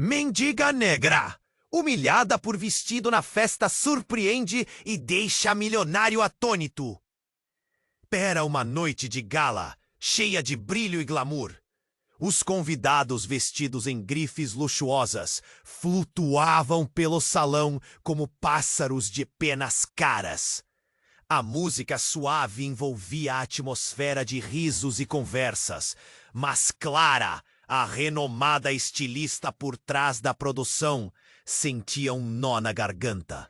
Mendiga negra, humilhada por vestido na festa, surpreende e deixa milionário atônito. Era uma noite de gala, cheia de brilho e glamour. Os convidados, vestidos em grifes luxuosas, flutuavam pelo salão como pássaros de penas caras. A música suave envolvia a atmosfera de risos e conversas, mas Clara, a renomada estilista por trás da produção, sentia um nó na garganta.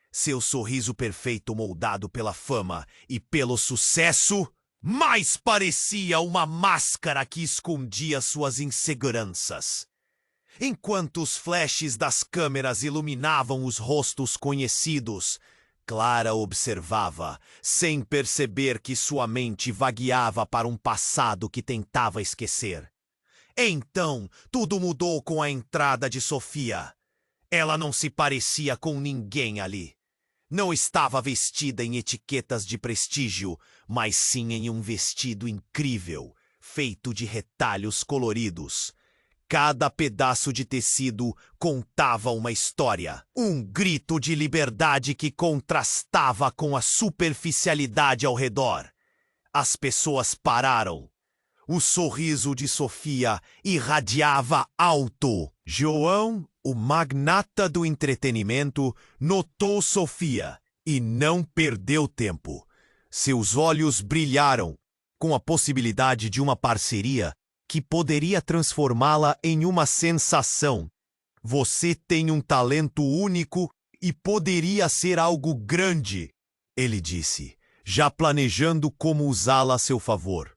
Seu sorriso perfeito, moldado pela fama e pelo sucesso, mais parecia uma máscara que escondia suas inseguranças. Enquanto os flashes das câmeras iluminavam os rostos conhecidos, Clara observava, sem perceber que sua mente vagueava para um passado que tentava esquecer. Então, tudo mudou com a entrada de Sofia. Ela não se parecia com ninguém ali. Não estava vestida em etiquetas de prestígio, mas sim em um vestido incrível, feito de retalhos coloridos. Cada pedaço de tecido contava uma história, um grito de liberdade que contrastava com a superficialidade ao redor. As pessoas pararam. O sorriso de Sofia irradiava alto. João, o magnata do entretenimento, notou Sofia e não perdeu tempo. Seus olhos brilharam com a possibilidade de uma parceria que poderia transformá-la em uma sensação. Você tem um talento único e poderia ser algo grande, ele disse, já planejando como usá-la a seu favor.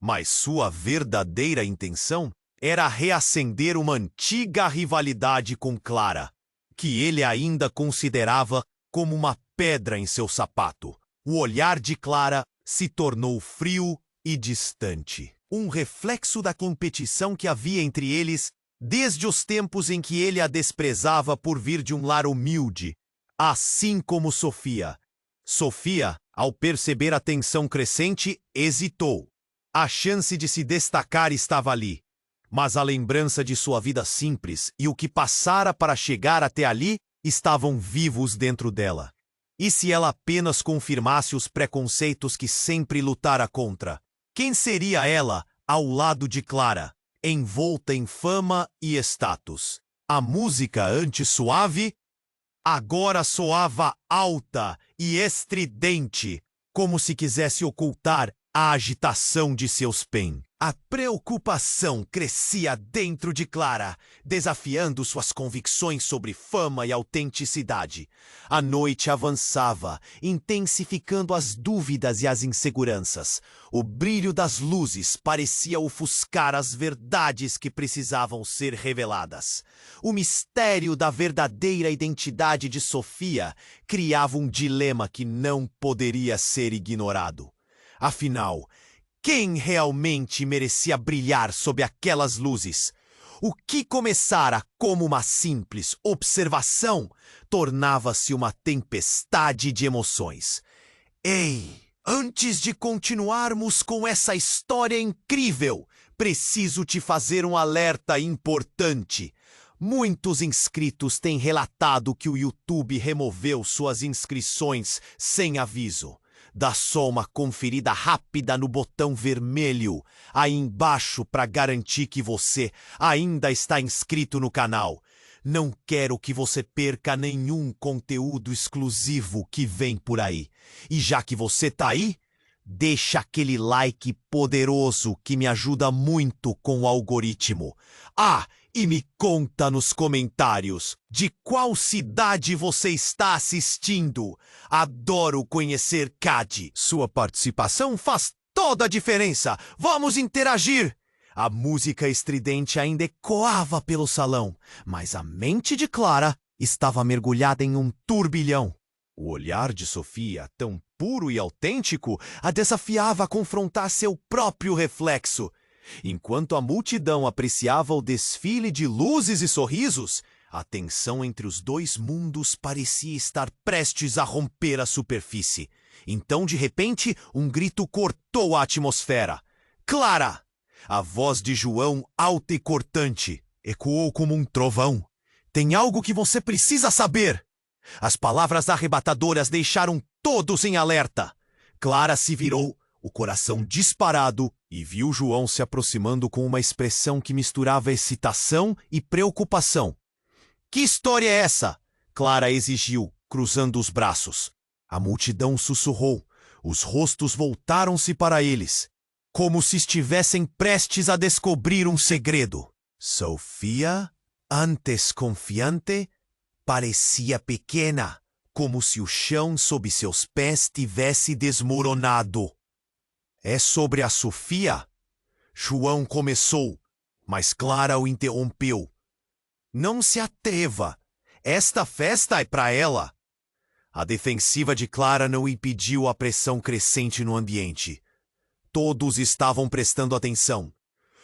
Mas sua verdadeira intenção era reacender uma antiga rivalidade com Clara, que ele ainda considerava como uma pedra em seu sapato. O olhar de Clara se tornou frio e distante. Um reflexo da competição que havia entre eles desde os tempos em que ele a desprezava por vir de um lar humilde, assim como Sofia. Sofia, ao perceber a tensão crescente, hesitou. A chance de se destacar estava ali, mas a lembrança de sua vida simples e o que passara para chegar até ali estavam vivos dentro dela. E se ela apenas confirmasse os preconceitos que sempre lutara contra? Quem seria ela ao lado de Clara, envolta em fama e status? A música antes suave, agora soava alta e estridente, como se quisesse ocultar a agitação de seus pés. A preocupação crescia dentro de Clara, desafiando suas convicções sobre fama e autenticidade. A noite avançava, intensificando as dúvidas e as inseguranças. O brilho das luzes parecia ofuscar as verdades que precisavam ser reveladas. O mistério da verdadeira identidade de Sofia criava um dilema que não poderia ser ignorado. Afinal, quem realmente merecia brilhar sob aquelas luzes? O que começara como uma simples observação tornava-se uma tempestade de emoções. Ei, antes de continuarmos com essa história incrível, preciso te fazer um alerta importante. Muitos inscritos têm relatado que o YouTube removeu suas inscrições sem aviso. Dá só uma conferida rápida no botão vermelho aí embaixo para garantir que você ainda está inscrito no canal. Não quero que você perca nenhum conteúdo exclusivo que vem por aí. E já que você tá aí, deixa aquele like poderoso que me ajuda muito com o algoritmo. E me conta nos comentários de qual cidade você está assistindo. Adoro conhecer Cade. Sua participação faz toda a diferença. Vamos interagir! A música estridente ainda ecoava pelo salão, mas a mente de Clara estava mergulhada em um turbilhão. O olhar de Sofia, tão puro e autêntico, a desafiava a confrontar seu próprio reflexo. Enquanto a multidão apreciava o desfile de luzes e sorrisos, a tensão entre os dois mundos parecia estar prestes a romper a superfície. Então, de repente, um grito cortou a atmosfera. Clara! A voz de João, alta e cortante. Ecoou como um trovão. Tem algo que você precisa saber. As palavras arrebatadoras deixaram todos em alerta. Clara se virou, o coração disparado, e viu João se aproximando com uma expressão que misturava excitação e preocupação. Que história é essa? Clara exigiu, cruzando os braços. A multidão sussurrou. Os rostos voltaram-se para eles, como se estivessem prestes a descobrir um segredo. Sofia, antes confiante, parecia pequena, como se o chão sob seus pés tivesse desmoronado. É sobre a Sofia? João começou, mas Clara o interrompeu. Não se atreva. Esta festa é para ela. A defensiva de Clara não impediu a pressão crescente no ambiente. Todos estavam prestando atenção.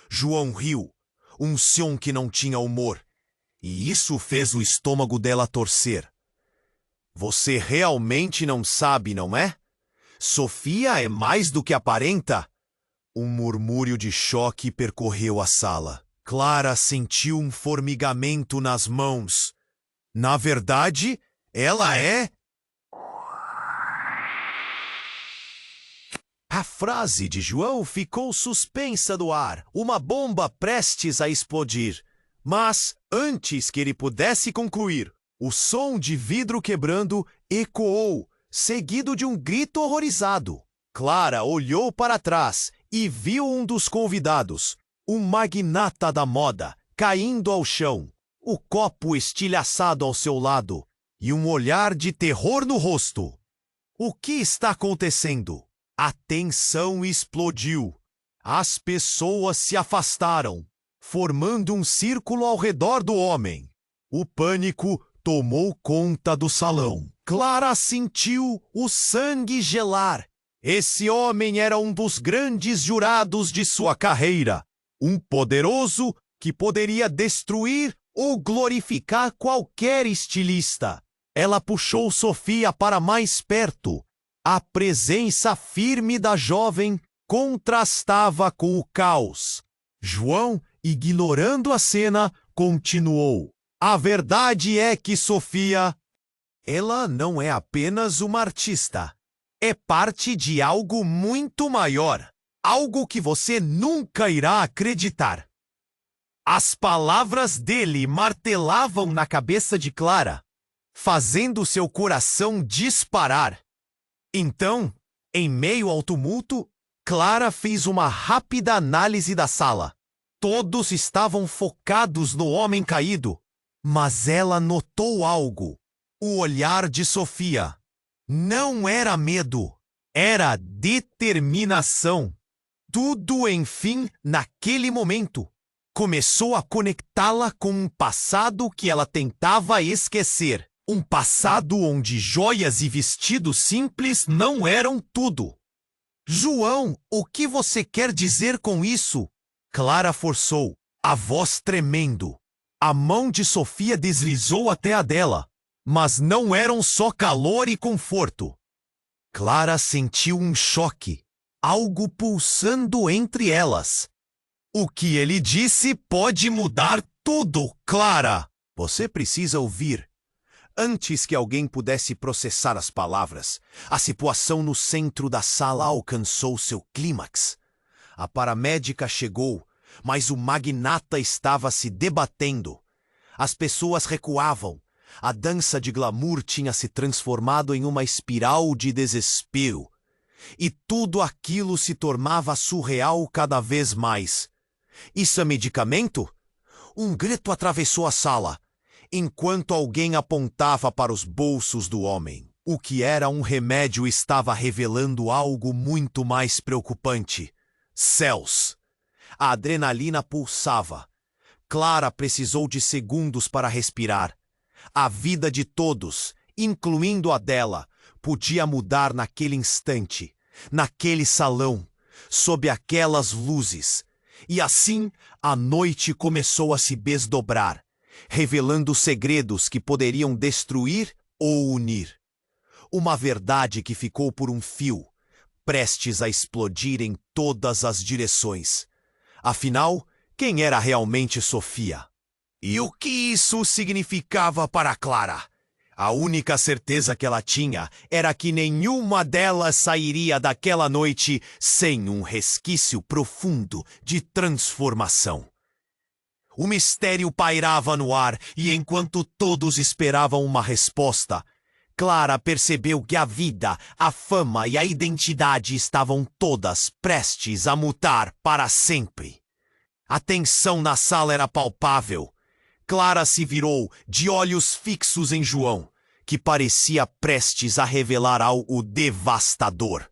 João riu, um som que não tinha humor, e isso fez o estômago dela torcer. Você realmente não sabe, não é? Sofia é mais do que aparenta? Um murmúrio de choque percorreu a sala. Clara sentiu um formigamento nas mãos. Na verdade, ela é... A frase de João ficou suspensa no ar, uma bomba prestes a explodir. Mas, antes que ele pudesse concluir, o som de vidro quebrando ecoou, seguido de um grito horrorizado. Clara olhou para trás e viu um dos convidados, um magnata da moda, caindo ao chão, o copo estilhaçado ao seu lado e um olhar de terror no rosto. O que está acontecendo? A tensão explodiu. As pessoas se afastaram, formando um círculo ao redor do homem. O pânico tomou conta do salão. Clara sentiu o sangue gelar. Esse homem era um dos grandes jurados de sua carreira. Um poderoso que poderia destruir ou glorificar qualquer estilista. Ela puxou Sofia para mais perto. A presença firme da jovem contrastava com o caos. João, ignorando a cena, continuou. A verdade é que Sofia, ela não é apenas uma artista. É parte de algo muito maior. Algo que você nunca irá acreditar. As palavras dele martelavam na cabeça de Clara, fazendo seu coração disparar. Então, em meio ao tumulto, Clara fez uma rápida análise da sala. Todos estavam focados no homem caído, mas ela notou algo. O olhar de Sofia. Não era medo, era determinação. Tudo, enfim, naquele momento, começou a conectá-la com um passado que ela tentava esquecer. Um passado onde joias e vestidos simples não eram tudo. João, o que você quer dizer com isso? Clara forçou, a voz tremendo. A mão de Sofia deslizou até a dela, mas não eram só calor e conforto. Clara sentiu um choque, algo pulsando entre elas. O que ele disse pode mudar tudo, Clara. Você precisa ouvir. Antes que alguém pudesse processar as palavras, a situação no centro da sala alcançou seu clímax. A paramédica chegou, mas o magnata estava se debatendo. As pessoas recuavam. A dança de glamour tinha se transformado em uma espiral de desespero. E tudo aquilo se tornava surreal cada vez mais. Isso é medicamento? Um grito atravessou a sala, enquanto alguém apontava para os bolsos do homem. O que era um remédio estava revelando algo muito mais preocupante. Céus! A adrenalina pulsava. Clara precisou de segundos para respirar. A vida de todos, incluindo a dela, podia mudar naquele instante, naquele salão, sob aquelas luzes. E assim, a noite começou a se desdobrar, revelando segredos que poderiam destruir ou unir. Uma verdade que ficou por um fio, prestes a explodir em todas as direções. Afinal, quem era realmente Sofia? E o que isso significava para Clara? A única certeza que ela tinha era que nenhuma delas sairia daquela noite sem um resquício profundo de transformação. O mistério pairava no ar e enquanto todos esperavam uma resposta, Clara percebeu que a vida, a fama e a identidade estavam todas prestes a mutar para sempre. A tensão na sala era palpável. Clara se virou, de olhos fixos em João, que parecia prestes a revelar algo devastador.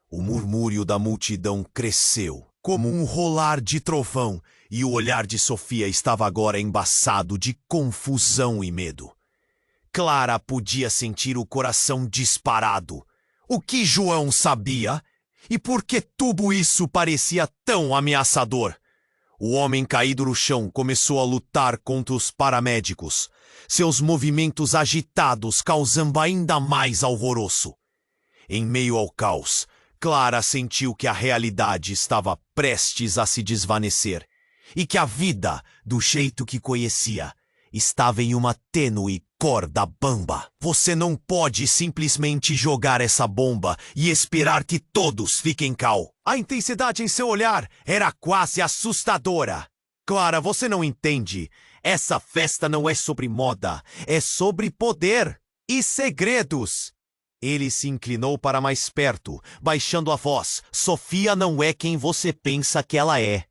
O murmúrio da multidão cresceu, como um rolar de trovão, e o olhar de Sofia estava agora embaçado de confusão e medo. Clara podia sentir o coração disparado. O que João sabia? E por que tudo isso parecia tão ameaçador? O homem caído no chão começou a lutar contra os paramédicos, seus movimentos agitados causando ainda mais alvoroço. Em meio ao caos, Clara sentiu que a realidade estava prestes a se desvanecer e que a vida, do jeito que conhecia, estava em uma tênue corda bamba. Você não pode simplesmente jogar essa bomba e esperar que todos fiquem calmos. A intensidade em seu olhar era quase assustadora. Clara, você não entende. Essa festa não é sobre moda, é sobre poder e segredos. Ele se inclinou para mais perto, baixando a voz. Sofia não é quem você pensa que ela é.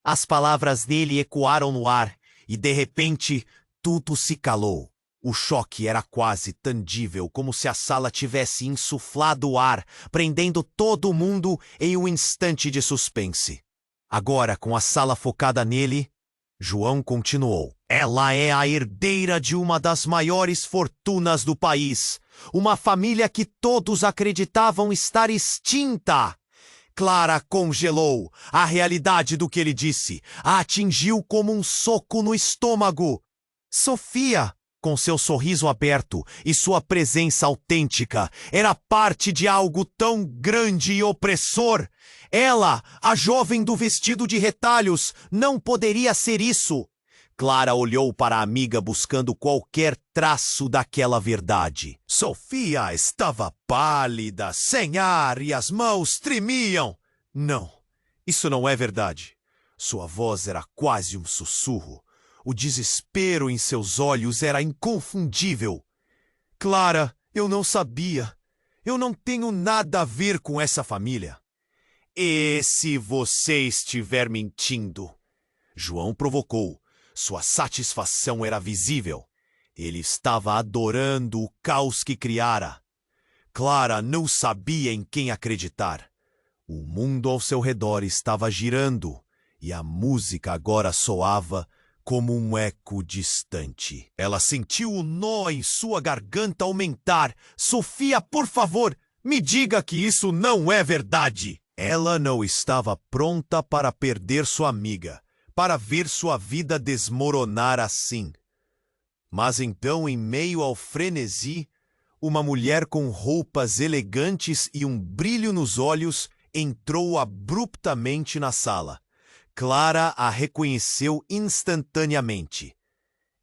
As palavras dele ecoaram no ar e, de repente, tudo se calou. O choque era quase tangível, como se a sala tivesse insuflado o ar, prendendo todo mundo em um instante de suspense. Agora, com a sala focada nele, João continuou. Ela é a herdeira de uma das maiores fortunas do país. Uma família que todos acreditavam estar extinta. Clara congelou. A realidade do que ele disse a atingiu como um soco no estômago. Sofia, com seu sorriso aberto e sua presença autêntica, era parte de algo tão grande e opressor. Ela, a jovem do vestido de retalhos, não poderia ser isso. Clara olhou para a amiga buscando qualquer traço daquela verdade. Sofia estava pálida, sem ar e as mãos tremiam. Não, isso não é verdade. Sua voz era quase um sussurro. O desespero em seus olhos era inconfundível. Clara, eu não sabia. Eu não tenho nada a ver com essa família. E se você estiver mentindo? João provocou. Sua satisfação era visível. Ele estava adorando o caos que criara. Clara não sabia em quem acreditar. O mundo ao seu redor estava girando e a música agora soava como um eco distante. Ela sentiu o nó em sua garganta aumentar. Sofia, por favor, me diga que isso não é verdade. Ela não estava pronta para perder sua amiga, para ver sua vida desmoronar assim. Mas então, em meio ao frenesi, uma mulher com roupas elegantes e um brilho nos olhos entrou abruptamente na sala. Clara a reconheceu instantaneamente.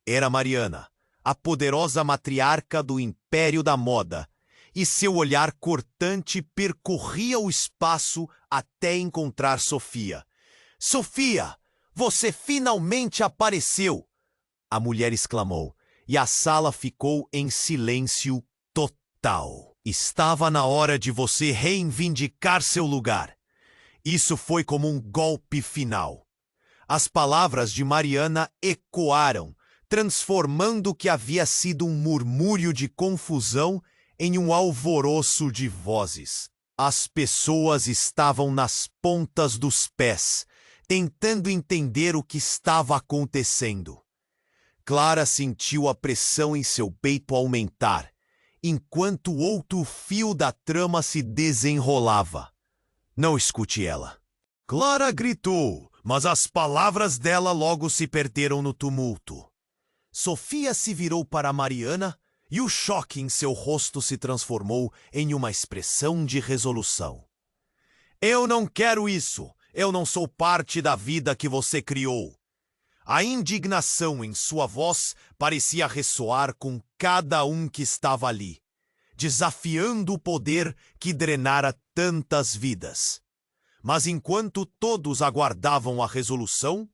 Era Mariana, a poderosa matriarca do Império da Moda, e seu olhar cortante percorria o espaço até encontrar Sofia. Sofia, você finalmente apareceu! A mulher exclamou, e a sala ficou em silêncio total. Estava na hora de você reivindicar seu lugar. Isso foi como um golpe final. As palavras de Mariana ecoaram, transformando o que havia sido um murmúrio de confusão em um alvoroço de vozes. As pessoas estavam nas pontas dos pés, tentando entender o que estava acontecendo. Clara sentiu a pressão em seu peito aumentar, enquanto outro fio da trama se desenrolava. Não escute ela. Clara gritou, mas as palavras dela logo se perderam no tumulto. Sofia se virou para Mariana e o choque em seu rosto se transformou em uma expressão de resolução. Eu não quero isso. Eu não sou parte da vida que você criou. A indignação em sua voz parecia ressoar com cada um que estava ali, desafiando o poder que drenara tantas vidas. Mas enquanto todos aguardavam a resolução,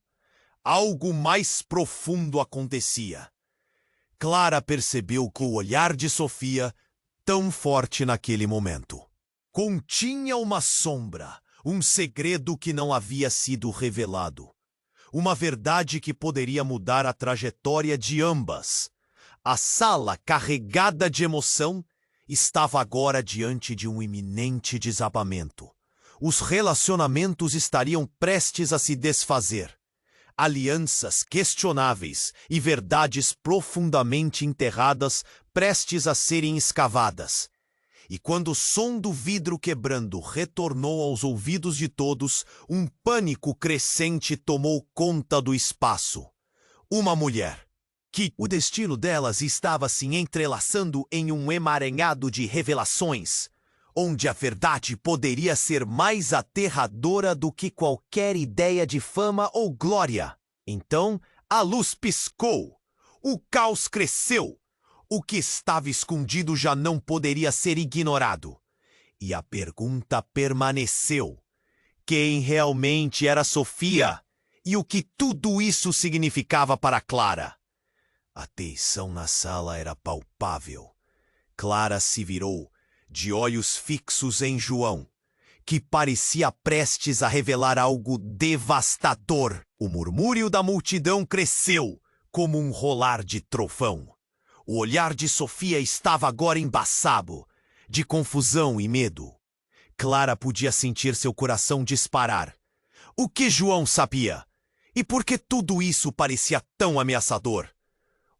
algo mais profundo acontecia. Clara percebeu que o olhar de Sofia, tão forte naquele momento, continha uma sombra, um segredo que não havia sido revelado. Uma verdade que poderia mudar a trajetória de ambas. A sala, carregada de emoção, estava agora diante de um iminente desabamento. Os relacionamentos estariam prestes a se desfazer. Alianças questionáveis e verdades profundamente enterradas prestes a serem escavadas. E quando o som do vidro quebrando retornou aos ouvidos de todos, um pânico crescente tomou conta do espaço. Uma mulher, que o destino delas estava se entrelaçando em um emaranhado de revelações, onde a verdade poderia ser mais aterradora do que qualquer ideia de fama ou glória. Então, a luz piscou. O caos cresceu. O que estava escondido já não poderia ser ignorado. E a pergunta permaneceu. Quem realmente era Sofia? E o que tudo isso significava para Clara? A tensão na sala era palpável. Clara se virou, de olhos fixos em João, que parecia prestes a revelar algo devastador. O murmúrio da multidão cresceu, como um rolar de trovão. O olhar de Sofia estava agora embaçado, de confusão e medo. Clara podia sentir seu coração disparar. O que João sabia? E por que tudo isso parecia tão ameaçador?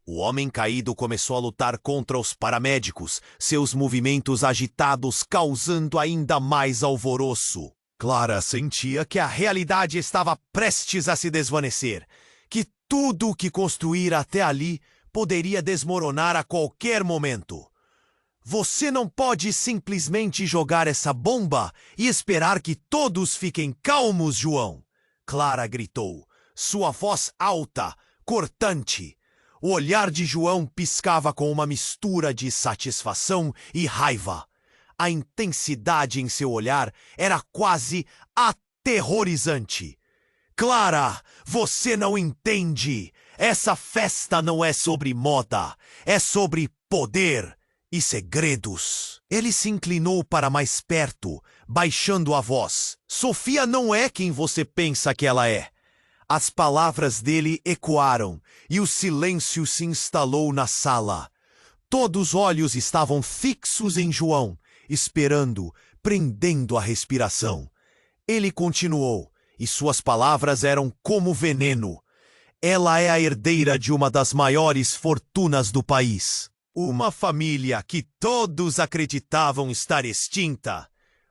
O homem caído começou a lutar contra os paramédicos, seus movimentos agitados causando ainda mais alvoroço. Clara sentia que a realidade estava prestes a se desvanecer, que tudo o que construíra até ali poderia desmoronar a qualquer momento. Você não pode simplesmente jogar essa bomba e esperar que todos fiquem calmos, João. Clara gritou, sua voz alta, cortante. O olhar de João piscava com uma mistura de satisfação e raiva. A intensidade em seu olhar era quase aterrorizante. Clara, você não entende. Essa festa não é sobre moda, é sobre poder e segredos. Ele se inclinou para mais perto, baixando a voz. Sofia não é quem você pensa que ela é. As palavras dele ecoaram e o silêncio se instalou na sala. Todos os olhos estavam fixos em João, esperando, prendendo a respiração. Ele continuou, e suas palavras eram como veneno. Ela é a herdeira de uma das maiores fortunas do país. Uma família que todos acreditavam estar extinta.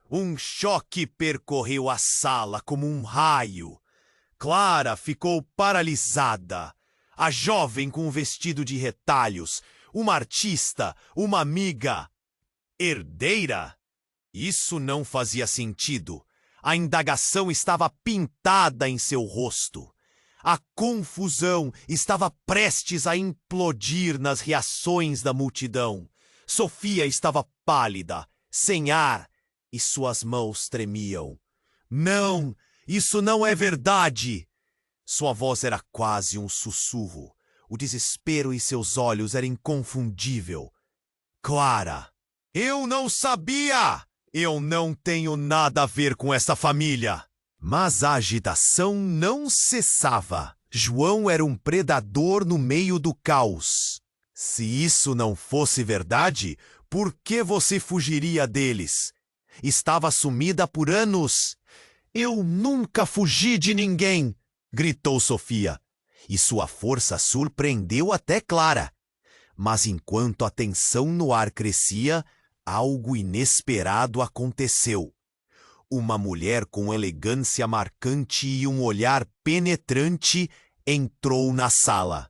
Um choque percorreu a sala como um raio. Clara ficou paralisada. A jovem com o vestido de retalhos, uma artista, uma amiga. Herdeira? Isso não fazia sentido. A indagação estava pintada em seu rosto. A confusão estava prestes a implodir nas reações da multidão. Sofia estava pálida, sem ar, e suas mãos tremiam. Não, isso não é verdade! Sua voz era quase um sussurro. O desespero em seus olhos era inconfundível. Clara, eu não sabia! Eu não tenho nada a ver com essa família! Mas a agitação não cessava. João era um predador no meio do caos. Se isso não fosse verdade, por que você fugiria deles? Estava sumida por anos. Eu nunca fugi de ninguém, gritou Sofia. E sua força surpreendeu até Clara. Mas enquanto a tensão no ar crescia, algo inesperado aconteceu. Uma mulher com elegância marcante e um olhar penetrante entrou na sala.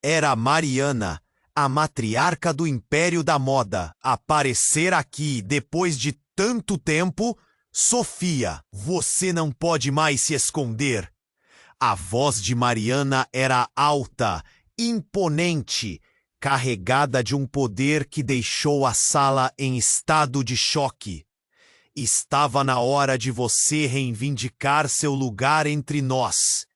Era Mariana, a matriarca do Império da Moda. Aparecer aqui depois de tanto tempo? Sofia, você não pode mais se esconder. A voz de Mariana era alta, imponente, carregada de um poder que deixou a sala em estado de choque. Estava na hora de você reivindicar seu lugar entre nós.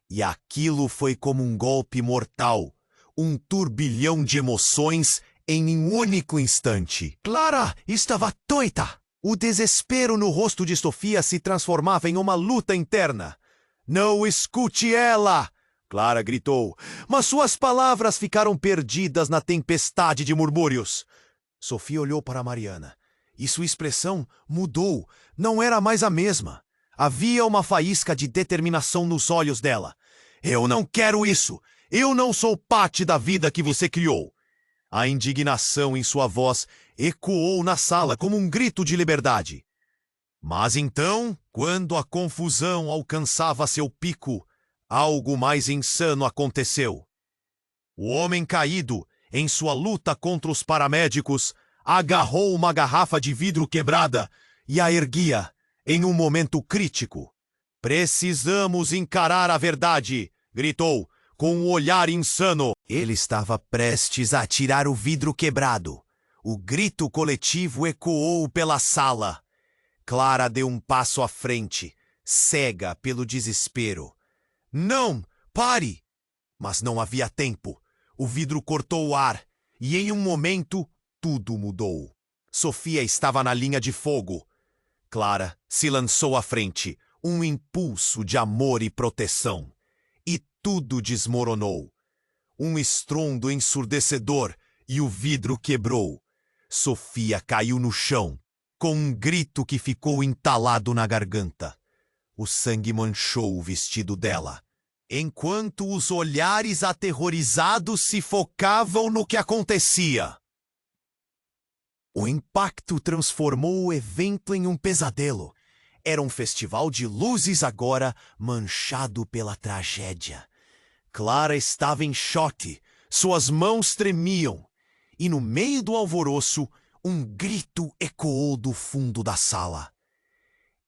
E aquilo foi como um golpe mortal, um turbilhão de emoções em um único instante. Clara estava doida. O desespero no rosto de Sofia se transformava em uma luta interna. Não escute ela! Clara gritou, mas suas palavras ficaram perdidas na tempestade de murmúrios. Sofia olhou para Mariana. E sua expressão mudou, não era mais a mesma. Havia uma faísca de determinação nos olhos dela. Eu não quero isso! Eu não sou parte da vida que você criou! A indignação em sua voz ecoou na sala como um grito de liberdade. Mas então, quando a confusão alcançava seu pico, algo mais insano aconteceu. O homem caído, em sua luta contra os paramédicos, agarrou uma garrafa de vidro quebrada e a erguia em um momento crítico. Precisamos encarar a verdade, gritou, com um olhar insano. Ele estava prestes a tirar o vidro quebrado. O grito coletivo ecoou pela sala. Clara deu um passo à frente, cega pelo desespero. Não, pare! Mas não havia tempo. O vidro cortou o ar e em um momento tudo mudou. Sofia estava na linha de fogo. Clara se lançou à frente, um impulso de amor e proteção. E tudo desmoronou. Um estrondo ensurdecedor e o vidro quebrou. Sofia caiu no chão, com um grito que ficou entalado na garganta. O sangue manchou o vestido dela, enquanto os olhares aterrorizados se focavam no que acontecia. O impacto transformou o evento em um pesadelo. Era um festival de luzes agora manchado pela tragédia. Clara estava em choque, suas mãos tremiam, e no meio do alvoroço, um grito ecoou do fundo da sala.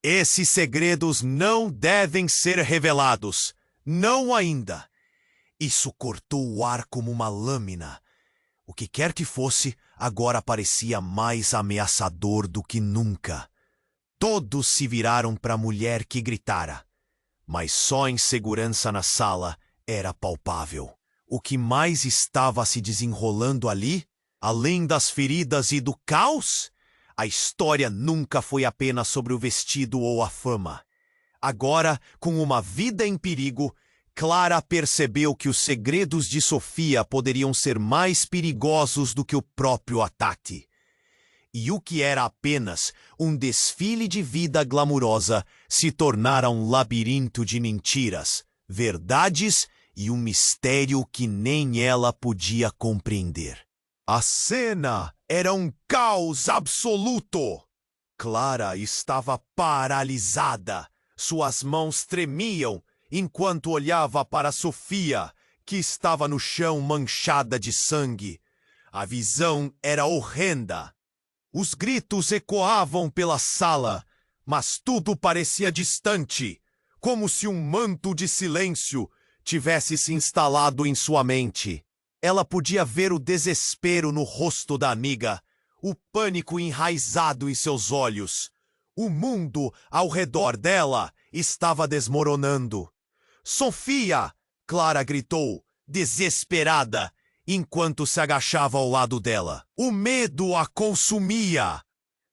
Esses segredos não devem ser revelados, não ainda. Isso cortou o ar como uma lâmina. O que quer que fosse, agora parecia mais ameaçador do que nunca. Todos se viraram para a mulher que gritara. Mas só a insegurança na sala era palpável. O que mais estava se desenrolando ali, além das feridas e do caos? A história nunca foi apenas sobre o vestido ou a fama. Agora, com uma vida em perigo, Clara percebeu que os segredos de Sofia poderiam ser mais perigosos do que o próprio ataque. E o que era apenas um desfile de vida glamurosa se tornara um labirinto de mentiras, verdades e um mistério que nem ela podia compreender. A cena era um caos absoluto. Clara estava paralisada, suas mãos tremiam, enquanto olhava para Sofia, que estava no chão manchada de sangue. A visão era horrenda. Os gritos ecoavam pela sala, mas tudo parecia distante, como se um manto de silêncio tivesse se instalado em sua mente. Ela podia ver o desespero no rosto da amiga, o pânico enraizado em seus olhos. O mundo ao redor dela estava desmoronando. Sofia! Clara gritou, desesperada, enquanto se agachava ao lado dela. O medo a consumia.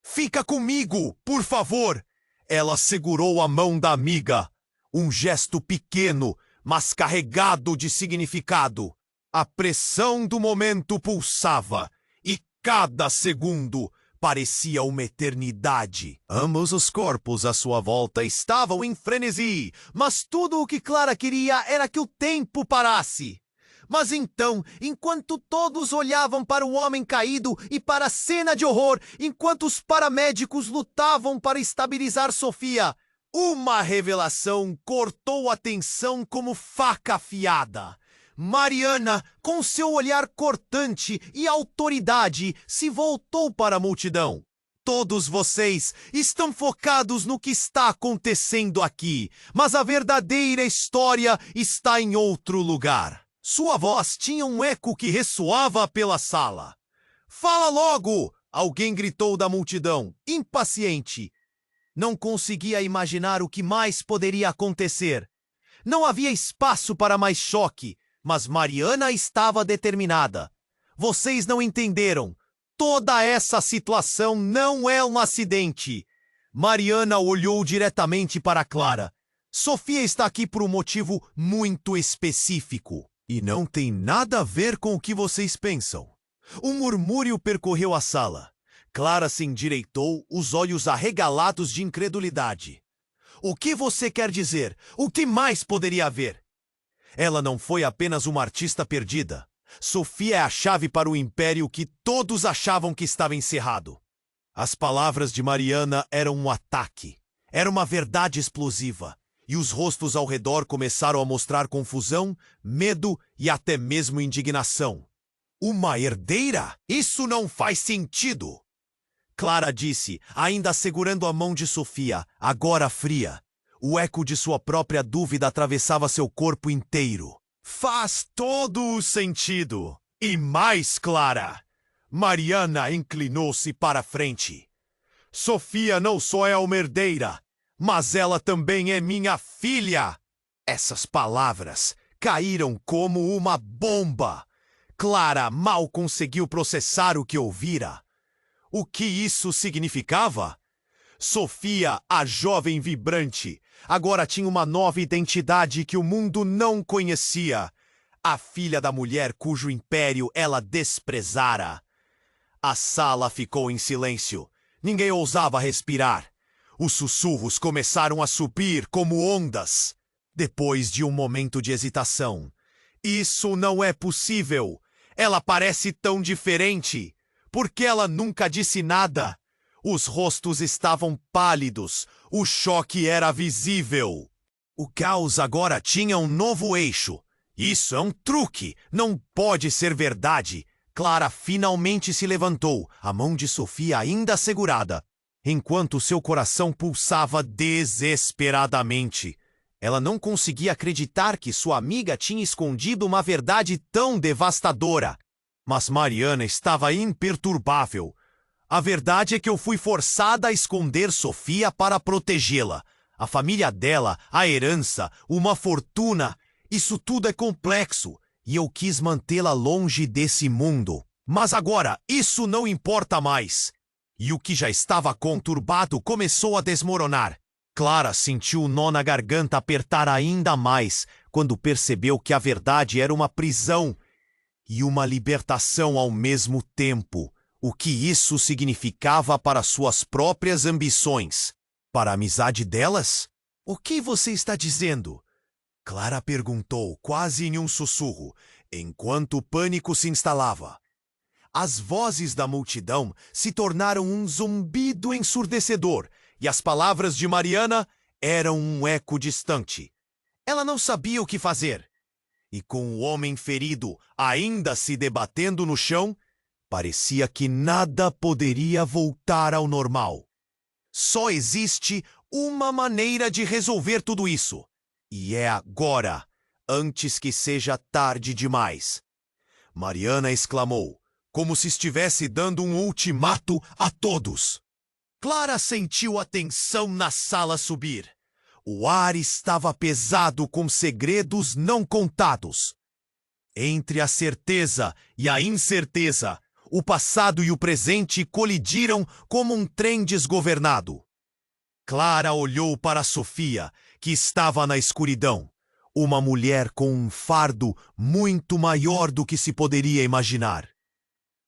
Fica comigo, por favor! Ela segurou a mão da amiga. Um gesto pequeno, mas carregado de significado. A pressão do momento pulsava, e cada segundo parecia uma eternidade. Ambos os corpos à sua volta estavam em frenesi, mas tudo o que Clara queria era que o tempo parasse. Mas então, enquanto todos olhavam para o homem caído e para a cena de horror, enquanto os paramédicos lutavam para estabilizar Sofia, uma revelação cortou a tensão como faca afiada. Mariana, com seu olhar cortante e autoridade, se voltou para a multidão. Todos vocês estão focados no que está acontecendo aqui, mas a verdadeira história está em outro lugar. Sua voz tinha um eco que ressoava pela sala. Fala logo! Alguém gritou da multidão, impaciente. Não conseguia imaginar o que mais poderia acontecer. Não havia espaço para mais choque, mas Mariana estava determinada. Vocês não entenderam. Toda essa situação não é um acidente. Mariana olhou diretamente para Clara. Sofia está aqui por um motivo muito específico. E não tem nada a ver com o que vocês pensam. Um murmúrio percorreu a sala. Clara se endireitou, os olhos arregalados de incredulidade. O que você quer dizer? O que mais poderia haver? Ela não foi apenas uma artista perdida. Sofia é a chave para o império que todos achavam que estava encerrado. As palavras de Mariana eram um ataque. Era uma verdade explosiva. E os rostos ao redor começaram a mostrar confusão, medo e até mesmo indignação. Uma herdeira? Isso não faz sentido! Clara disse, ainda segurando a mão de Sofia, agora fria. O eco de sua própria dúvida atravessava seu corpo inteiro. Faz todo o sentido. E mais, Clara. Mariana inclinou-se para a frente. Sofia não só é uma herdeira, mas ela também é minha filha. Essas palavras caíram como uma bomba. Clara mal conseguiu processar o que ouvira. O que isso significava? Sofia, a jovem vibrante, agora tinha uma nova identidade que o mundo não conhecia. A filha da mulher cujo império ela desprezara. A sala ficou em silêncio. Ninguém ousava respirar. Os sussurros começaram a subir como ondas. Depois de um momento de hesitação. Isso não é possível. Ela parece tão diferente. Por que ela nunca disse nada? Os rostos estavam pálidos. O choque era visível. O caos agora tinha um novo eixo. Isso é um truque. Não pode ser verdade. Clara finalmente se levantou, a mão de Sofia ainda segurada, enquanto seu coração pulsava desesperadamente. Ela não conseguia acreditar que sua amiga tinha escondido uma verdade tão devastadora. Mas Mariana estava imperturbável. A verdade é que eu fui forçada a esconder Sofia para protegê-la. A família dela, a herança, uma fortuna. Isso tudo é complexo. E eu quis mantê-la longe desse mundo. Mas agora, isso não importa mais. E o que já estava conturbado começou a desmoronar. Clara sentiu o nó na garganta apertar ainda mais quando percebeu que a verdade era uma prisão e uma libertação ao mesmo tempo. O que isso significava para suas próprias ambições? Para a amizade delas? O que você está dizendo? Clara perguntou, quase em um sussurro, enquanto o pânico se instalava. As vozes da multidão se tornaram um zumbido ensurdecedor, e as palavras de Mariana eram um eco distante. Ela não sabia o que fazer. E com o homem ferido ainda se debatendo no chão, parecia que nada poderia voltar ao normal. Só existe uma maneira de resolver tudo isso. E é agora, antes que seja tarde demais. Mariana exclamou, como se estivesse dando um ultimato a todos. Clara sentiu a tensão na sala subir. O ar estava pesado com segredos não contados. Entre a certeza e a incerteza, o passado e o presente colidiram como um trem desgovernado. Clara olhou para Sofia, que estava na escuridão. Uma mulher com um fardo muito maior do que se poderia imaginar.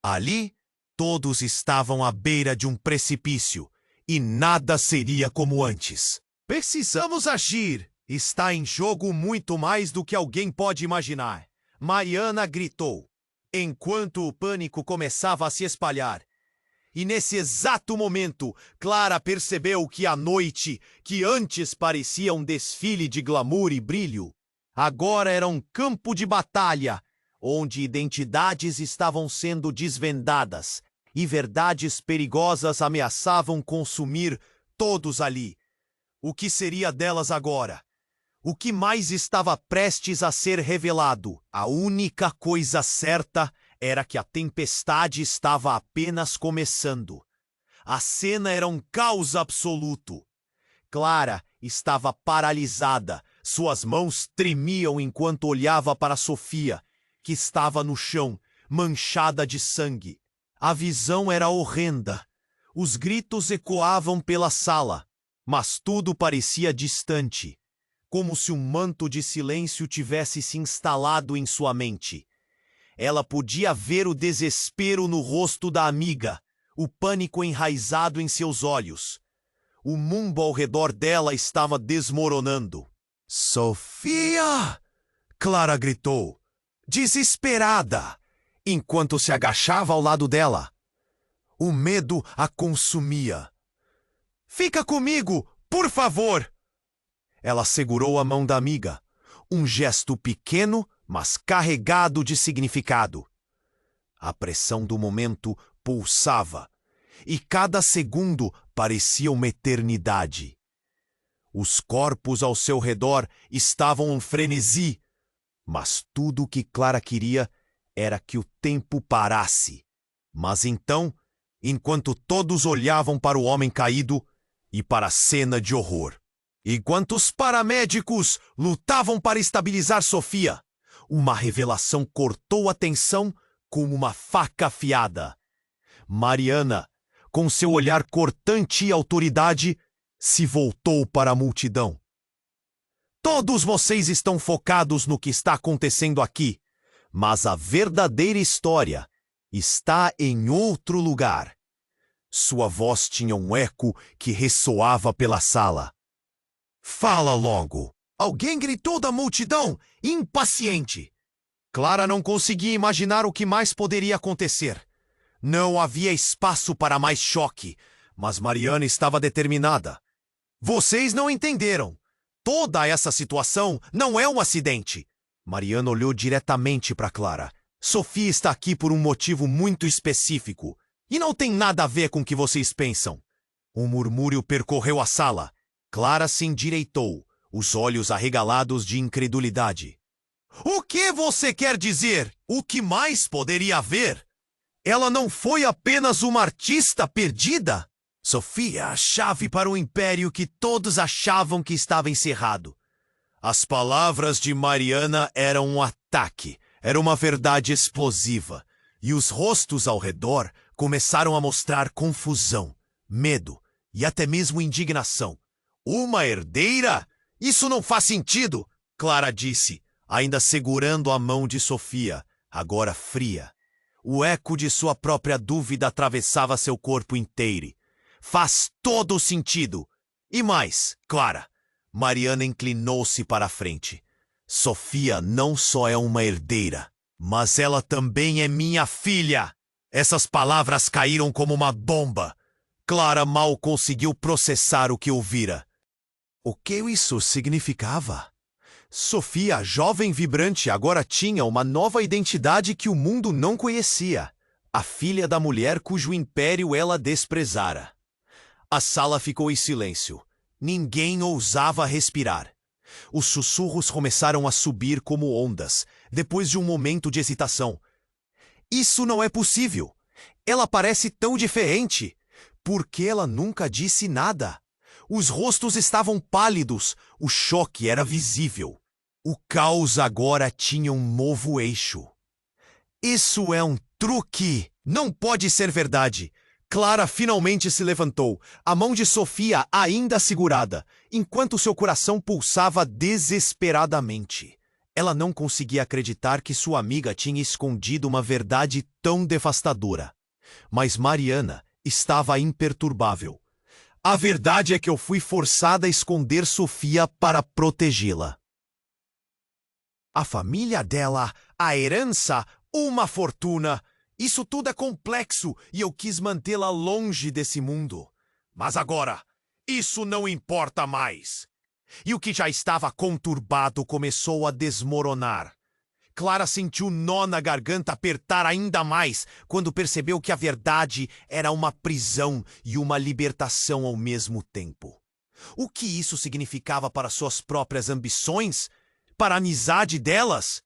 Ali, todos estavam à beira de um precipício, e nada seria como antes. Precisamos agir! Está em jogo muito mais do que alguém pode imaginar. Mariana gritou, enquanto o pânico começava a se espalhar. E nesse exato momento, Clara percebeu que a noite, que antes parecia um desfile de glamour e brilho, agora era um campo de batalha, onde identidades estavam sendo desvendadas e verdades perigosas ameaçavam consumir todos ali. O que seria delas agora? O que mais estava prestes a ser revelado? A única coisa certa era que a tempestade estava apenas começando. A cena era um caos absoluto. Clara estava paralisada. Suas mãos tremiam enquanto olhava para Sofia, que estava no chão, manchada de sangue. A visão era horrenda. Os gritos ecoavam pela sala, mas tudo parecia distante, como se um manto de silêncio tivesse se instalado em sua mente. Ela podia ver o desespero no rosto da amiga, o pânico enraizado em seus olhos. O mundo ao redor dela estava desmoronando. "Sofia!" Clara gritou, desesperada, enquanto se agachava ao lado dela. O medo a consumia. "Fica comigo, por favor!" Ela segurou a mão da amiga, um gesto pequeno, mas carregado de significado. A pressão do momento pulsava, e cada segundo parecia uma eternidade. Os corpos ao seu redor estavam em frenesi, mas tudo o que Clara queria era que o tempo parasse. Mas então, enquanto todos olhavam para o homem caído e para a cena de horror, enquanto os paramédicos lutavam para estabilizar Sofia, uma revelação cortou a tensão como uma faca afiada. Mariana, com seu olhar cortante e autoridade, se voltou para a multidão. "Todos vocês estão focados no que está acontecendo aqui, mas a verdadeira história está em outro lugar." Sua voz tinha um eco que ressoava pela sala. "Fala logo!" Alguém gritou da multidão, impaciente. Clara não conseguia imaginar o que mais poderia acontecer. Não havia espaço para mais choque, mas Mariana estava determinada. "Vocês não entenderam. Toda essa situação não é um acidente." Mariana olhou diretamente para Clara. "Sofia está aqui por um motivo muito específico, e não tem nada a ver com o que vocês pensam." Um murmúrio percorreu a sala. Clara se endireitou, os olhos arregalados de incredulidade. "O que você quer dizer? O que mais poderia haver? Ela não foi apenas uma artista perdida? Sofia, a chave para um império que todos achavam que estava encerrado." As palavras de Mariana eram um ataque, era uma verdade explosiva, e os rostos ao redor começaram a mostrar confusão, medo e até mesmo indignação. "Uma herdeira? Isso não faz sentido!" Clara disse, ainda segurando a mão de Sofia, agora fria. O eco de sua própria dúvida atravessava seu corpo inteiro. "Faz todo o sentido. E mais, Clara." Mariana inclinou-se para a frente. "Sofia não só é uma herdeira, mas ela também é minha filha." Essas palavras caíram como uma bomba. Clara mal conseguiu processar o que ouvira. O que isso significava? Sofia, jovem vibrante, agora tinha uma nova identidade que o mundo não conhecia. A filha da mulher cujo império ela desprezara. A sala ficou em silêncio. Ninguém ousava respirar. Os sussurros começaram a subir como ondas, depois de um momento de hesitação. "Isso não é possível. Ela parece tão diferente. Por que ela nunca disse nada?" Os rostos estavam pálidos, o choque era visível. O caos agora tinha um novo eixo. "Isso é um truque! Não pode ser verdade!" Clara finalmente se levantou, a mão de Sofia ainda segurada, enquanto seu coração pulsava desesperadamente. Ela não conseguia acreditar que sua amiga tinha escondido uma verdade tão devastadora. Mas Mariana estava imperturbável. "A verdade é que eu fui forçada a esconder Sofia para protegê-la. A família dela, a herança, uma fortuna. Isso tudo é complexo e eu quis mantê-la longe desse mundo. Mas agora, isso não importa mais." E o que já estava conturbado começou a desmoronar. Clara sentiu nó na garganta apertar ainda mais quando percebeu que a verdade era uma prisão e uma libertação ao mesmo tempo. O que isso significava para suas próprias ambições? Para a amizade delas?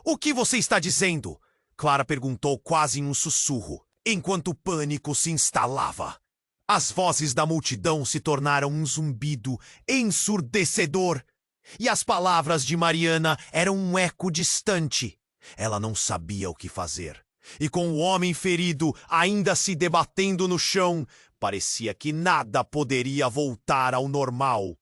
O que você está dizendo? Clara perguntou quase em um sussurro, enquanto o pânico se instalava. As vozes da multidão se tornaram um zumbido ensurdecedor. E as palavras de Mariana eram um eco distante. Ela não sabia o que fazer. E com o homem ferido ainda se debatendo no chão, parecia que nada poderia voltar ao normal.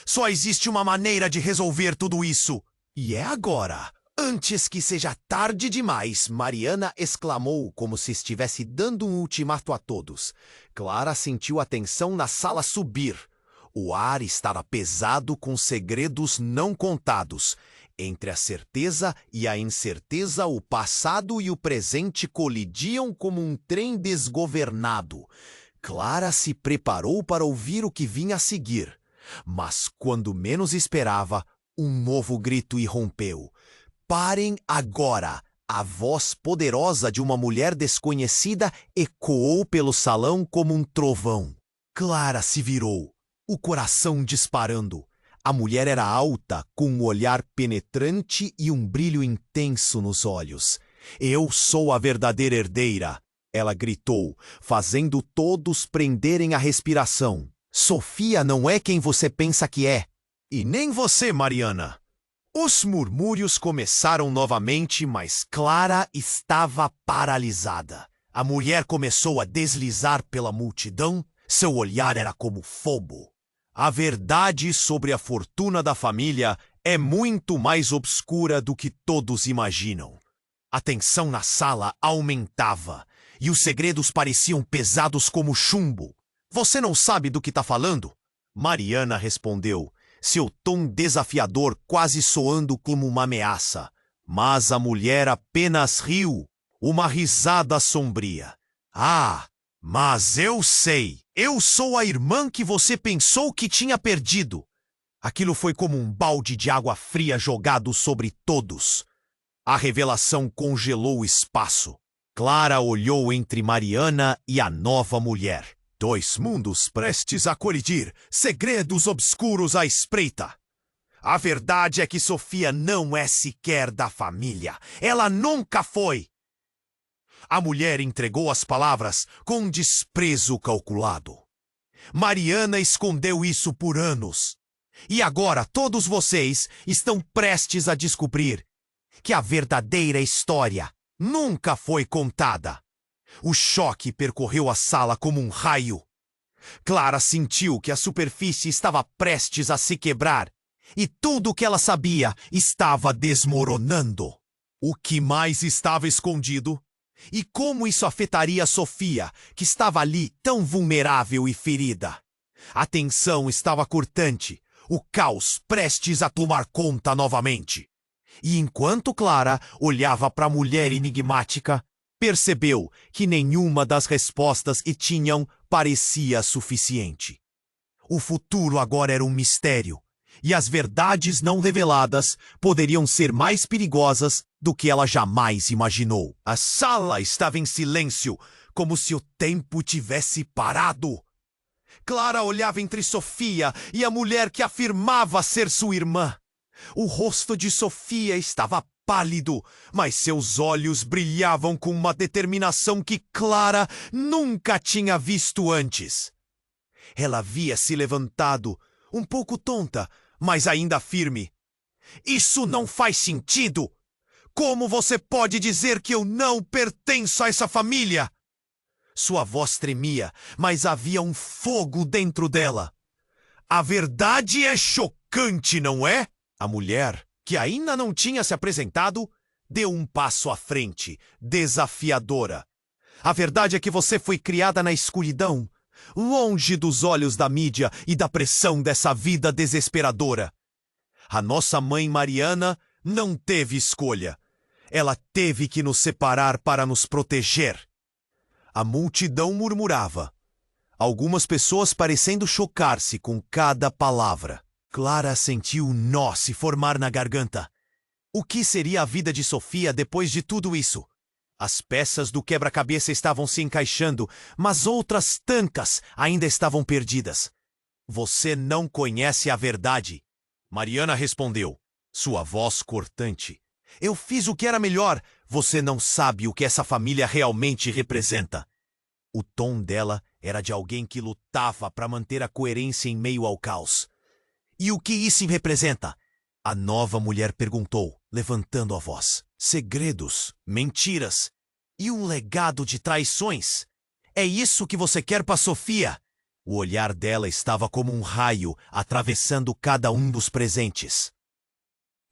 Só existe uma maneira de resolver tudo isso. E é agora. Antes que seja tarde demais, Mariana exclamou como se estivesse dando um ultimato a todos. Clara sentiu a tensão na sala subir. O ar estava pesado com segredos não contados. Entre a certeza e a incerteza, o passado e o presente colidiam como um trem desgovernado. Clara se preparou para ouvir o que vinha a seguir. Mas, quando menos esperava, um novo grito irrompeu. Parem agora! A voz poderosa de uma mulher desconhecida ecoou pelo salão como um trovão. Clara se virou, o coração disparando. A mulher era alta, com um olhar penetrante e um brilho intenso nos olhos. Eu sou a verdadeira herdeira, ela gritou, fazendo todos prenderem a respiração. Sofia não é quem você pensa que é. E nem você, Mariana. Os murmúrios começaram novamente, mas Clara estava paralisada. A mulher começou a deslizar pela multidão, seu olhar era como fogo. A verdade sobre a fortuna da família é muito mais obscura do que todos imaginam. A tensão na sala aumentava, e os segredos pareciam pesados como chumbo. Você não sabe do que está falando? Mariana respondeu, seu tom desafiador quase soando como uma ameaça. Mas a mulher apenas riu, uma risada sombria. Ah, mas eu sei! Eu sou a irmã que você pensou que tinha perdido! Aquilo foi como um balde de água fria jogado sobre todos. A revelação congelou o espaço. Clara olhou entre Mariana e a nova mulher. Dois mundos prestes a colidir, segredos obscuros à espreita. A verdade é que Sofia não é sequer da família. Ela nunca foi. A mulher entregou as palavras com um desprezo calculado. Mariana escondeu isso por anos. E agora todos vocês estão prestes a descobrir que a verdadeira história nunca foi contada. O choque percorreu a sala como um raio. Clara sentiu que a superfície estava prestes a se quebrar e tudo o que ela sabia estava desmoronando. O que mais estava escondido? E como isso afetaria Sofia, que estava ali tão vulnerável e ferida? A tensão estava cortante, o caos prestes a tomar conta novamente. E enquanto Clara olhava para a mulher enigmática, percebeu que nenhuma das respostas que tinham parecia suficiente. O futuro agora era um mistério, e as verdades não reveladas poderiam ser mais perigosas do que ela jamais imaginou. A sala estava em silêncio, como se o tempo tivesse parado. Clara olhava entre Sofia e a mulher que afirmava ser sua irmã. O rosto de Sofia estava pálido, mas seus olhos brilhavam com uma determinação que Clara nunca tinha visto antes. Ela havia se levantado, um pouco tonta, mas ainda firme. Isso não faz sentido! Como você pode dizer que eu não pertenço a essa família? Sua voz tremia, mas havia um fogo dentro dela. A verdade é chocante, não é? A mulher, que ainda não tinha se apresentado, deu um passo à frente, desafiadora. A verdade é que você foi criada na escuridão, longe dos olhos da mídia e da pressão dessa vida desesperadora. A nossa mãe Mariana não teve escolha. Ela teve que nos separar para nos proteger. A multidão murmurava, algumas pessoas parecendo chocar-se com cada palavra. Clara sentiu um nó se formar na garganta. O que seria a vida de Sofia depois de tudo isso? As peças do quebra-cabeça estavam se encaixando, mas outras tantas ainda estavam perdidas. Você não conhece a verdade. Mariana respondeu, sua voz cortante. Eu fiz o que era melhor. Você não sabe o que essa família realmente representa. O tom dela era de alguém que lutava para manter a coerência em meio ao caos. E o que isso representa? A nova mulher perguntou, levantando a voz. Segredos, mentiras e um legado de traições. É isso que você quer para Sofia? O olhar dela estava como um raio atravessando cada um dos presentes.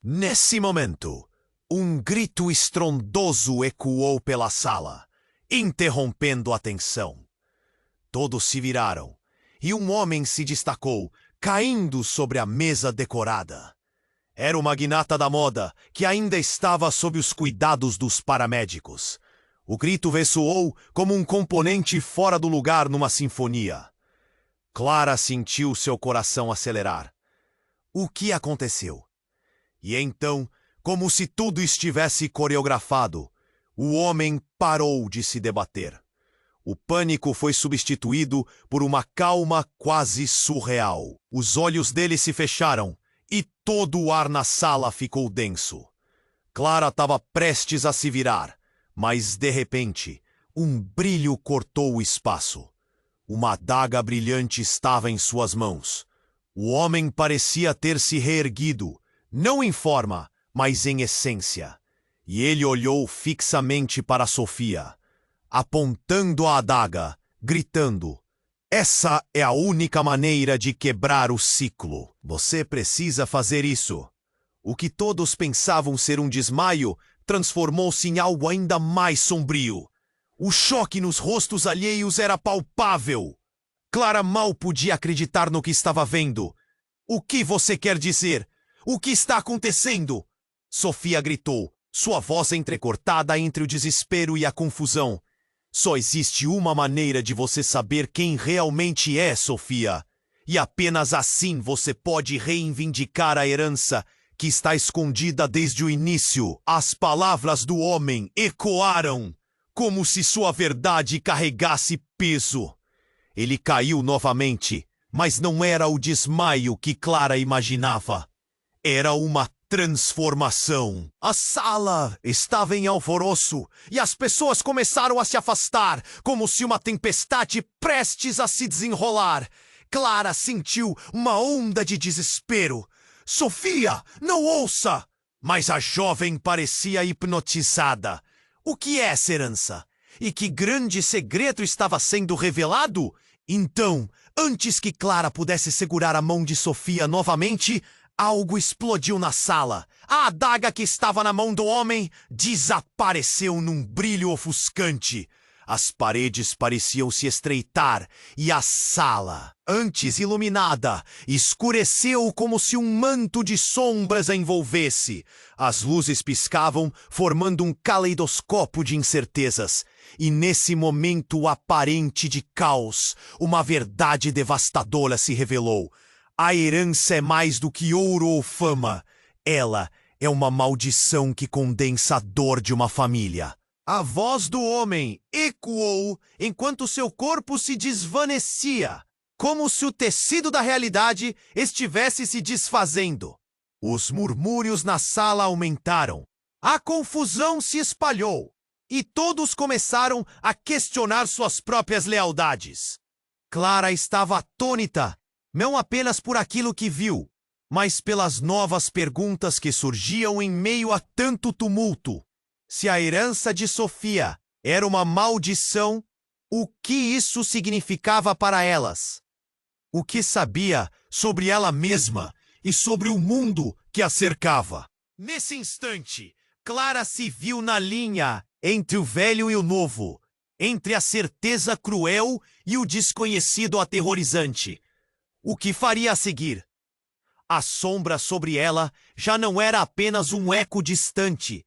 Nesse momento, um grito estrondoso ecoou pela sala, interrompendo a tensão. Todos se viraram, e um homem se destacou, caindo sobre a mesa decorada. Era o magnata da moda, que ainda estava sob os cuidados dos paramédicos. O grito ressoou como um componente fora do lugar numa sinfonia. Clara sentiu seu coração acelerar. O que aconteceu? E então, como se tudo estivesse coreografado, o homem parou de se debater. O pânico foi substituído por uma calma quase surreal. Os olhos dele se fecharam e todo o ar na sala ficou denso. Clara estava prestes a se virar, mas de repente, um brilho cortou o espaço. Uma adaga brilhante estava em suas mãos. O homem parecia ter se reerguido, não em forma, mas em essência. E ele olhou fixamente para Sofia, apontando a adaga, gritando: essa é a única maneira de quebrar o ciclo. Você precisa fazer isso. O que todos pensavam ser um desmaio transformou-se em algo ainda mais sombrio. O choque nos rostos alheios era palpável. Clara mal podia acreditar no que estava vendo. O que você quer dizer? O que está acontecendo? Sofia gritou, sua voz entrecortada entre o desespero e a confusão. Só existe uma maneira de você saber quem realmente é, Sofia. E apenas assim você pode reivindicar a herança que está escondida desde o início. As palavras do homem ecoaram, como se sua verdade carregasse peso. Ele caiu novamente, mas não era o desmaio que Clara imaginava. Era uma transformação. A sala estava em alvoroço e as pessoas começaram a se afastar, como se uma tempestade prestes a se desenrolar. Clara sentiu uma onda de desespero. Sofia, não ouça! Mas a jovem parecia hipnotizada. O que é essa herança? E que grande segredo estava sendo revelado? Então, antes que Clara pudesse segurar a mão de Sofia novamente, algo explodiu na sala. A adaga que estava na mão do homem desapareceu num brilho ofuscante. As paredes pareciam se estreitar e a sala, antes iluminada, escureceu como se um manto de sombras a envolvesse. As luzes piscavam, formando um caleidoscópio de incertezas. E nesse momento aparente de caos, uma verdade devastadora se revelou. A herança é mais do que ouro ou fama. Ela é uma maldição que condensa a dor de uma família. A voz do homem ecoou enquanto seu corpo se desvanecia, como se o tecido da realidade estivesse se desfazendo. Os murmúrios na sala aumentaram. A confusão se espalhou e todos começaram a questionar suas próprias lealdades. Clara estava atônita, não apenas por aquilo que viu, mas pelas novas perguntas que surgiam em meio a tanto tumulto. Se a herança de Sofia era uma maldição, o que isso significava para elas? O que sabia sobre ela mesma e sobre o mundo que a cercava? Nesse instante, Clara se viu na linha entre o velho e o novo, entre a certeza cruel e o desconhecido aterrorizante. O que faria a seguir? A sombra sobre ela já não era apenas um eco distante,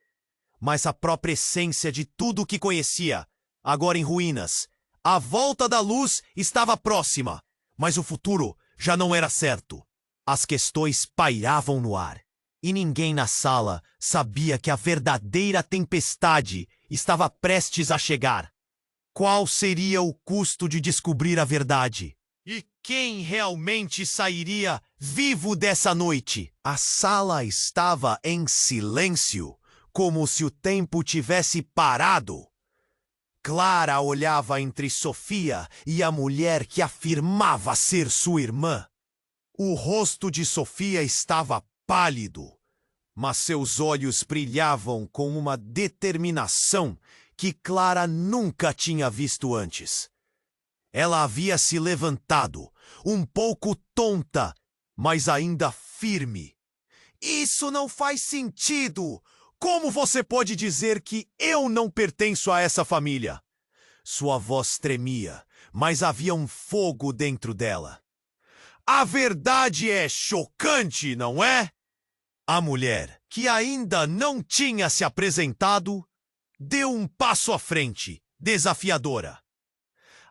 mas a própria essência de tudo o que conhecia, agora em ruínas. A volta da luz estava próxima, mas o futuro já não era certo. As questões pairavam no ar. E ninguém na sala sabia que a verdadeira tempestade estava prestes a chegar. Qual seria o custo de descobrir a verdade? E quem realmente sairia vivo dessa noite? A sala estava em silêncio, como se o tempo tivesse parado. Clara olhava entre Sofia e a mulher que afirmava ser sua irmã. O rosto de Sofia estava pálido, mas seus olhos brilhavam com uma determinação que Clara nunca tinha visto antes. Ela havia se levantado, um pouco tonta, mas ainda firme. Isso não faz sentido! Como você pode dizer que eu não pertenço a essa família? Sua voz tremia, mas havia um fogo dentro dela. A verdade é chocante, não é? A mulher, que ainda não tinha se apresentado, deu um passo à frente, desafiadora.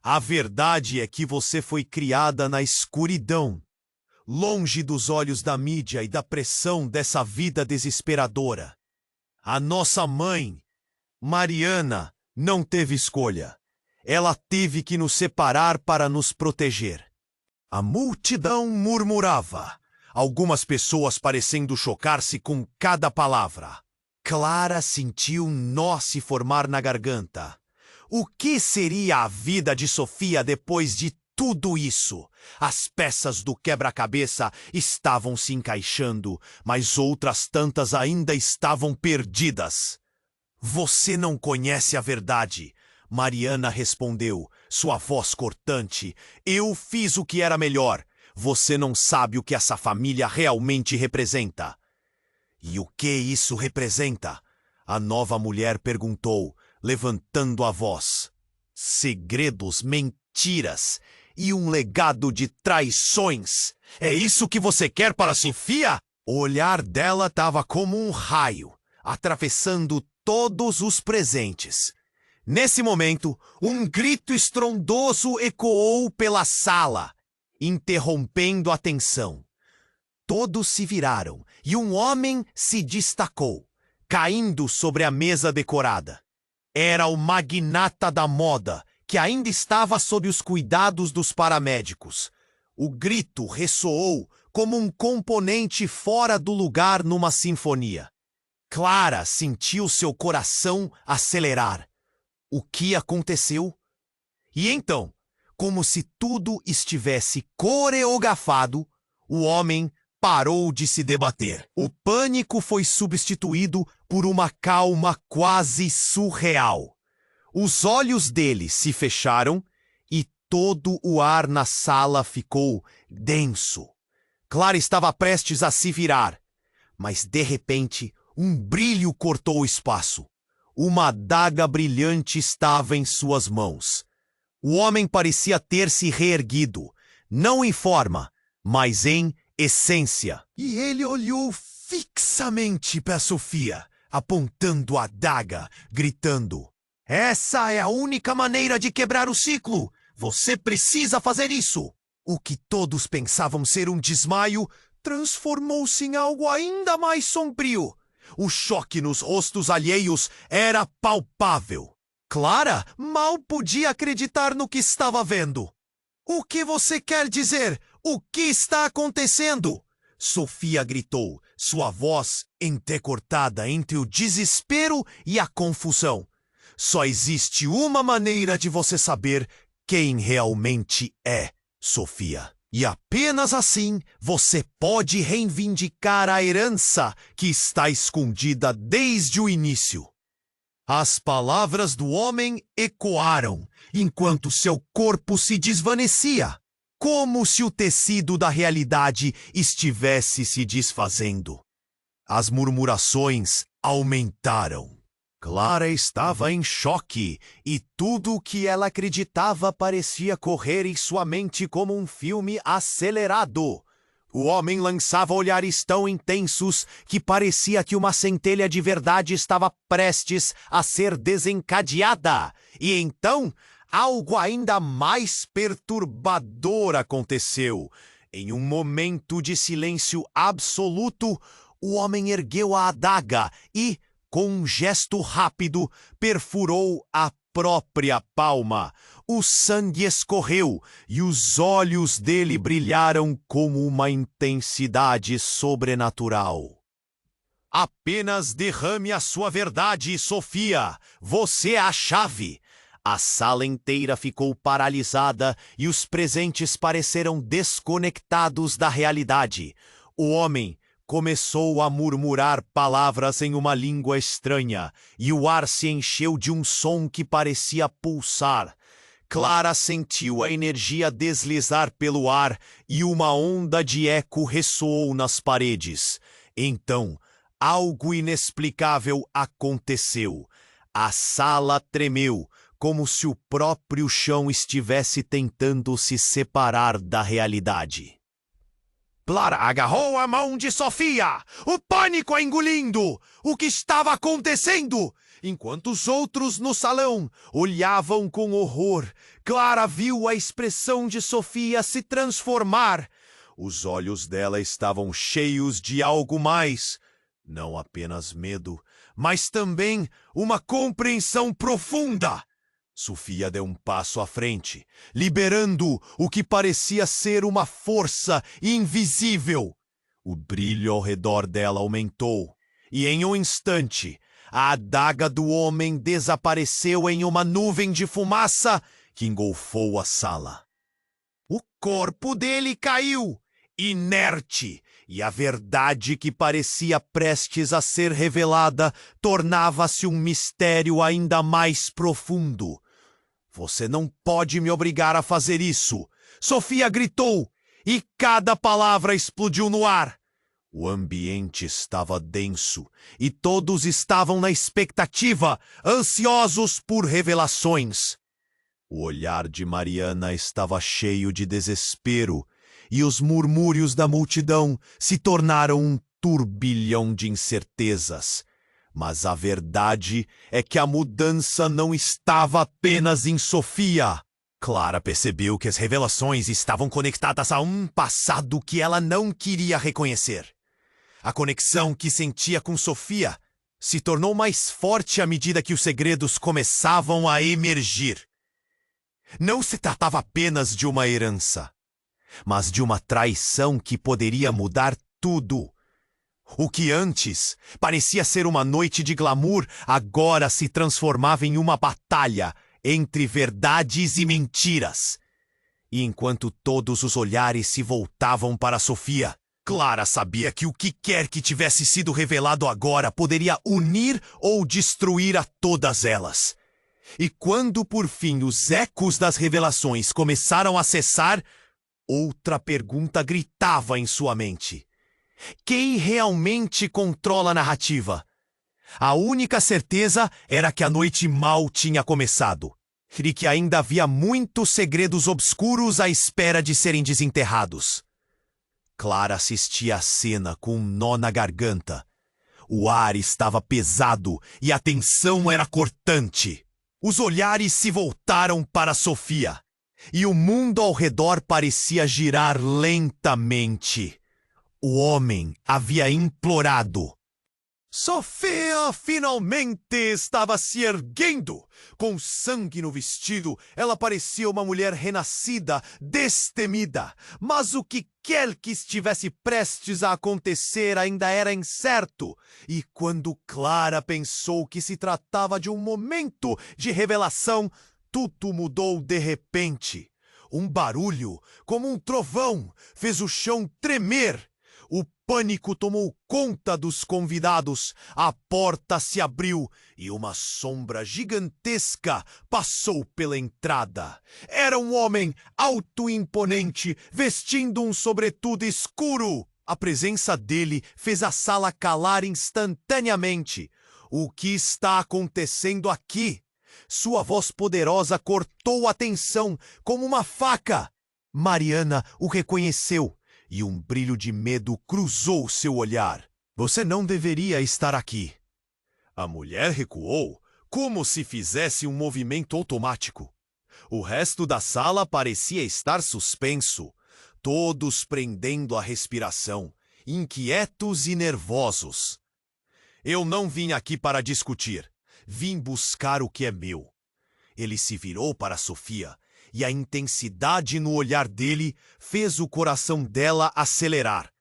A verdade é que você foi criada na escuridão, longe dos olhos da mídia e da pressão dessa vida desesperadora. A nossa mãe, Mariana, não teve escolha. Ela teve que nos separar para nos proteger. A multidão murmurava, algumas pessoas parecendo chocar-se com cada palavra. Clara sentiu um nó se formar na garganta. O que seria a vida de Sofia depois de tudo isso? As peças do quebra-cabeça estavam se encaixando, mas outras tantas ainda estavam perdidas. Você não conhece a verdade, Mariana respondeu, sua voz cortante. Eu fiz o que era melhor. Você não sabe o que essa família realmente representa. E o que isso representa? A nova mulher perguntou, levantando a voz. Segredos, mentiras e um legado de traições. É isso que você quer para Sofia? O olhar dela estava como um raio, atravessando todos os presentes. Nesse momento, um grito estrondoso ecoou pela sala, interrompendo a tensão. Todos se viraram e um homem se destacou, caindo sobre a mesa decorada. Era o magnata da moda, que ainda estava sob os cuidados dos paramédicos. O grito ressoou como um componente fora do lugar numa sinfonia. Clara sentiu seu coração acelerar. O que aconteceu? E então, como se tudo estivesse coreografado, o homem parou de se debater. O pânico foi substituído por uma calma quase surreal. Os olhos dele se fecharam e todo o ar na sala ficou denso. Clara estava prestes a se virar, mas de repente um brilho cortou o espaço. Uma adaga brilhante estava em suas mãos. O homem parecia ter se reerguido, não em forma, mas em essência. E ele olhou fixamente para Sofia, apontando a adaga, gritando: "Essa é a única maneira de quebrar o ciclo! Você precisa fazer isso!" O que todos pensavam ser um desmaio transformou-se em algo ainda mais sombrio. O choque nos rostos alheios era palpável. Clara mal podia acreditar no que estava vendo. "O que você quer dizer? O que está acontecendo?" Sofia gritou, sua voz entrecortada entre o desespero e a confusão. "Só existe uma maneira de você saber quem realmente é, Sofia. E apenas assim você pode reivindicar a herança que está escondida desde o início." As palavras do homem ecoaram, enquanto seu corpo se desvanecia, como se o tecido da realidade estivesse se desfazendo. As murmurações aumentaram. Clara estava em choque, e tudo o que ela acreditava parecia correr em sua mente como um filme acelerado. O homem lançava olhares tão intensos que parecia que uma centelha de verdade estava prestes a ser desencadeada. E então, algo ainda mais perturbador aconteceu. Em um momento de silêncio absoluto, o homem ergueu a adaga e, com um gesto rápido, perfurou a própria palma. O sangue escorreu e os olhos dele brilharam com uma intensidade sobrenatural. Apenas derrame a sua verdade, Sofia. Você é a chave. A sala inteira ficou paralisada e os presentes pareceram desconectados da realidade. O homem começou a murmurar palavras em uma língua estranha e o ar se encheu de um som que parecia pulsar. Clara sentiu a energia deslizar pelo ar e uma onda de eco ressoou nas paredes. Então, algo inexplicável aconteceu. A sala tremeu, como se o próprio chão estivesse tentando se separar da realidade. Clara agarrou a mão de Sofia, o pânico a engolindo. O que estava acontecendo? Enquanto os outros no salão olhavam com horror, Clara viu a expressão de Sofia se transformar. Os olhos dela estavam cheios de algo mais. Não apenas medo, mas também uma compreensão profunda. Sofia deu um passo à frente, liberando o que parecia ser uma força invisível. O brilho ao redor dela aumentou, e em um instante, a adaga do homem desapareceu em uma nuvem de fumaça que engolfou a sala. O corpo dele caiu, inerte, e a verdade que parecia prestes a ser revelada tornava-se um mistério ainda mais profundo. Você não pode me obrigar a fazer isso! Sofia gritou, e cada palavra explodiu no ar. O ambiente estava denso, e todos estavam na expectativa, ansiosos por revelações. O olhar de Mariana estava cheio de desespero, e os murmúrios da multidão se tornaram um turbilhão de incertezas. Mas a verdade é que a mudança não estava apenas em Sofia. Clara percebeu que as revelações estavam conectadas a um passado que ela não queria reconhecer. A conexão que sentia com Sofia se tornou mais forte à medida que os segredos começavam a emergir. Não se tratava apenas de uma herança, mas de uma traição que poderia mudar tudo. O que antes parecia ser uma noite de glamour, agora se transformava em uma batalha entre verdades e mentiras. E enquanto todos os olhares se voltavam para Sofia, Clara sabia que o que quer que tivesse sido revelado agora poderia unir ou destruir a todas elas. E quando por fim os ecos das revelações começaram a cessar, outra pergunta gritava em sua mente. Quem realmente controla a narrativa? A única certeza era que a noite mal tinha começado, e que ainda havia muitos segredos obscuros à espera de serem desenterrados. Clara assistia à cena com um nó na garganta. O ar estava pesado e a tensão era cortante. Os olhares se voltaram para Sofia, e o mundo ao redor parecia girar lentamente. O homem havia implorado. Sofia finalmente estava se erguendo. Com sangue no vestido, ela parecia uma mulher renascida, destemida. Mas o que quer que estivesse prestes a acontecer ainda era incerto. E quando Clara pensou que se tratava de um momento de revelação, tudo mudou de repente. Um barulho, como um trovão, fez o chão tremer. O pânico tomou conta dos convidados, a porta se abriu e uma sombra gigantesca passou pela entrada. Era um homem alto e imponente, vestindo um sobretudo escuro. A presença dele fez a sala calar instantaneamente. O que está acontecendo aqui? Sua voz poderosa cortou a tensão como uma faca. Mariana o reconheceu. E um brilho de medo cruzou seu olhar. Você não deveria estar aqui. A mulher recuou, como se fizesse um movimento automático. O resto da sala parecia estar suspenso, todos prendendo a respiração, inquietos e nervosos. Eu não vim aqui para discutir. Vim buscar o que é meu. Ele se virou para Sofia, e a intensidade no olhar dele fez o coração dela acelerar.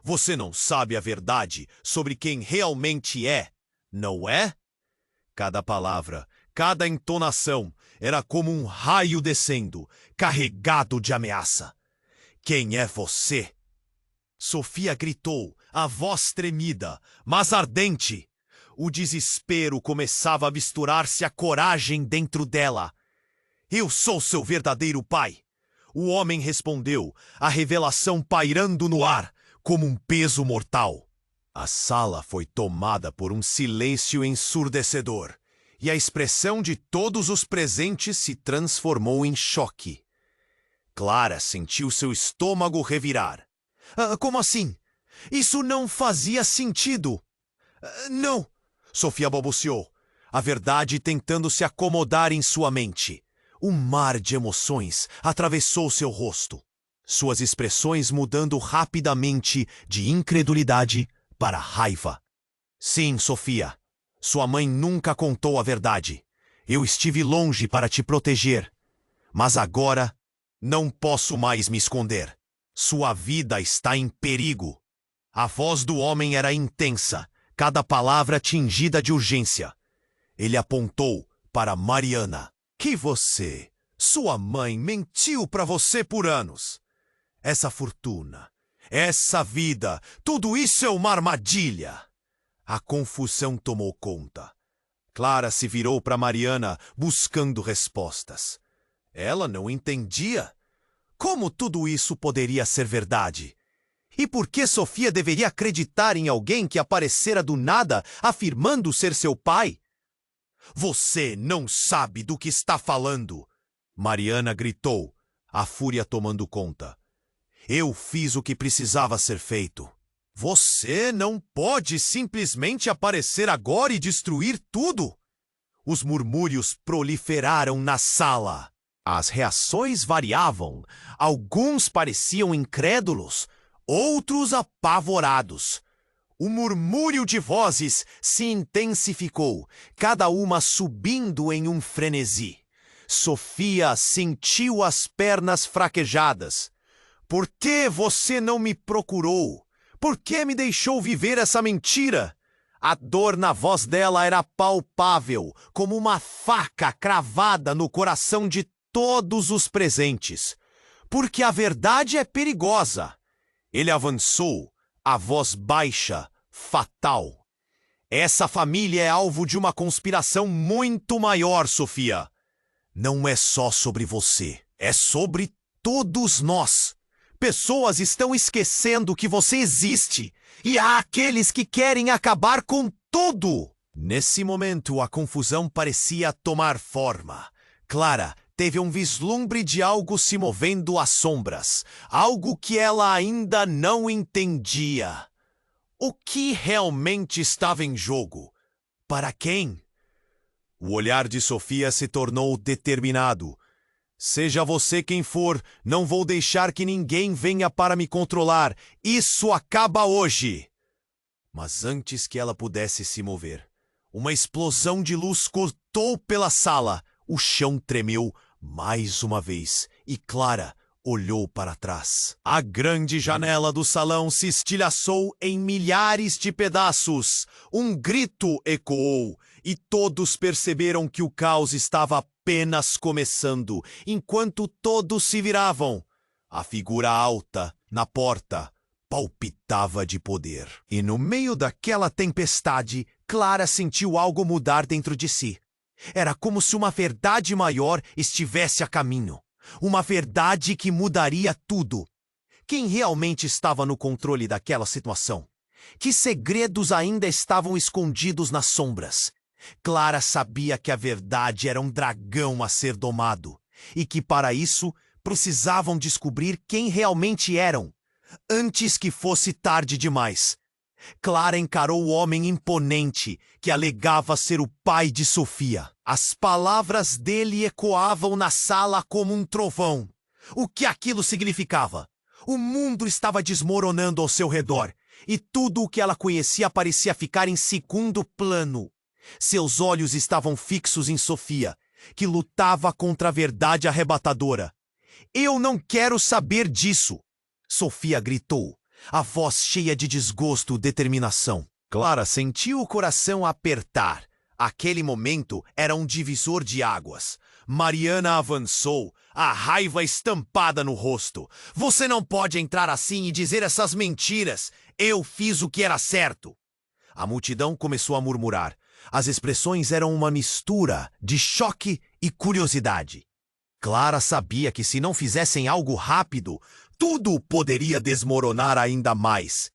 Você não sabe a verdade sobre quem realmente é, não é? Cada palavra, cada entonação era como um raio descendo, carregado de ameaça. Quem é você? Sofia gritou, a voz tremida, mas ardente. O desespero começava a misturar-se à coragem dentro dela. Eu sou seu verdadeiro pai. O homem respondeu, a revelação pairando no ar, como um peso mortal. A sala foi tomada por um silêncio ensurdecedor, e a expressão de todos os presentes se transformou em choque. Clara sentiu seu estômago revirar. Como assim? Isso não fazia sentido. Não, Sofia balbuciou, a verdade tentando se acomodar em sua mente. Um mar de emoções atravessou seu rosto, suas expressões mudando rapidamente de incredulidade para raiva. Sim, Sofia, sua mãe nunca contou a verdade. Eu estive longe para te proteger, mas agora não posso mais me esconder. Sua vida está em perigo. A voz do homem era intensa, cada palavra tingida de urgência. Ele apontou para Mariana. Que sua mãe mentiu para você por anos. Essa fortuna, essa vida, tudo isso é uma armadilha. A confusão tomou conta. Clara se virou para Mariana, buscando respostas. Ela não entendia. Como tudo isso poderia ser verdade? E por que Sofia deveria acreditar em alguém que aparecera do nada, afirmando ser seu pai? Você não sabe do que está falando! Mariana gritou, a fúria tomando conta. Eu fiz o que precisava ser feito. Você não pode simplesmente aparecer agora e destruir tudo! Os murmúrios proliferaram na sala. As reações variavam. Alguns pareciam incrédulos, outros apavorados. O murmúrio de vozes se intensificou, cada uma subindo em um frenesi. Sofia sentiu as pernas fraquejadas. Por que você não me procurou? Por que me deixou viver essa mentira? A dor na voz dela era palpável, como uma faca cravada no coração de todos os presentes. Porque a verdade é perigosa. Ele avançou, a voz baixa, fatal. Essa família é alvo de uma conspiração muito maior, Sofia. Não é só sobre você, é sobre todos nós. Pessoas estão esquecendo que você existe, e há aqueles que querem acabar com tudo. Nesse momento, a confusão parecia tomar forma. Clara teve um vislumbre de algo se movendo às sombras, algo que ela ainda não entendia. O que realmente estava em jogo? Para quem? O olhar de Sofia se tornou determinado. Seja você quem for, não vou deixar que ninguém venha para me controlar. Isso acaba hoje. Mas antes que ela pudesse se mover, uma explosão de luz cortou pela sala. O chão tremeu mais uma vez e Clara olhou para trás. A grande janela do salão se estilhaçou em milhares de pedaços. Um grito ecoou e todos perceberam que o caos estava apenas começando, enquanto todos se viravam. A figura alta, na porta, palpitava de poder. E no meio daquela tempestade, Clara sentiu algo mudar dentro de si. Era como se uma verdade maior estivesse a caminho. Uma verdade que mudaria tudo. Quem realmente estava no controle daquela situação? Que segredos ainda estavam escondidos nas sombras? Clara sabia que a verdade era um dragão a ser domado, e que para isso precisavam descobrir quem realmente eram, antes que fosse tarde demais. Clara encarou o homem imponente que alegava ser o pai de Sofia. As palavras dele ecoavam na sala como um trovão. O que aquilo significava? O mundo estava desmoronando ao seu redor, e tudo o que ela conhecia parecia ficar em segundo plano. Seus olhos estavam fixos em Sofia, que lutava contra a verdade arrebatadora. Eu não quero saber disso! Sofia gritou, a voz cheia de desgosto e determinação. Clara sentiu o coração apertar. Aquele momento era um divisor de águas. Mariana avançou, a raiva estampada no rosto. Você não pode entrar assim e dizer essas mentiras. Eu fiz o que era certo. A multidão começou a murmurar. As expressões eram uma mistura de choque e curiosidade. Clara sabia que se não fizessem algo rápido, tudo poderia desmoronar ainda mais.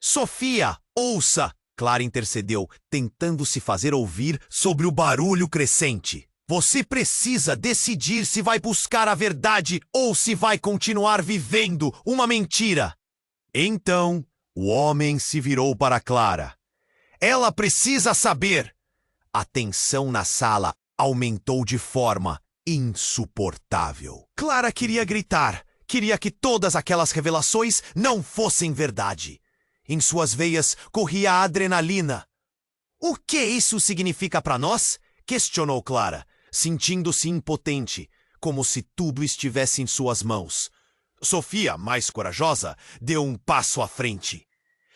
Sofia, ouça! Clara intercedeu, tentando se fazer ouvir sobre o barulho crescente. Você precisa decidir se vai buscar a verdade ou se vai continuar vivendo uma mentira. Então, o homem se virou para Clara. Ela precisa saber. A tensão na sala aumentou de forma insuportável. Clara queria gritar, queria que todas aquelas revelações não fossem verdade. Em suas veias corria a adrenalina. O que isso significa para nós? Questionou Clara, sentindo-se impotente, como se tudo estivesse em suas mãos. Sofia, mais corajosa, deu um passo à frente.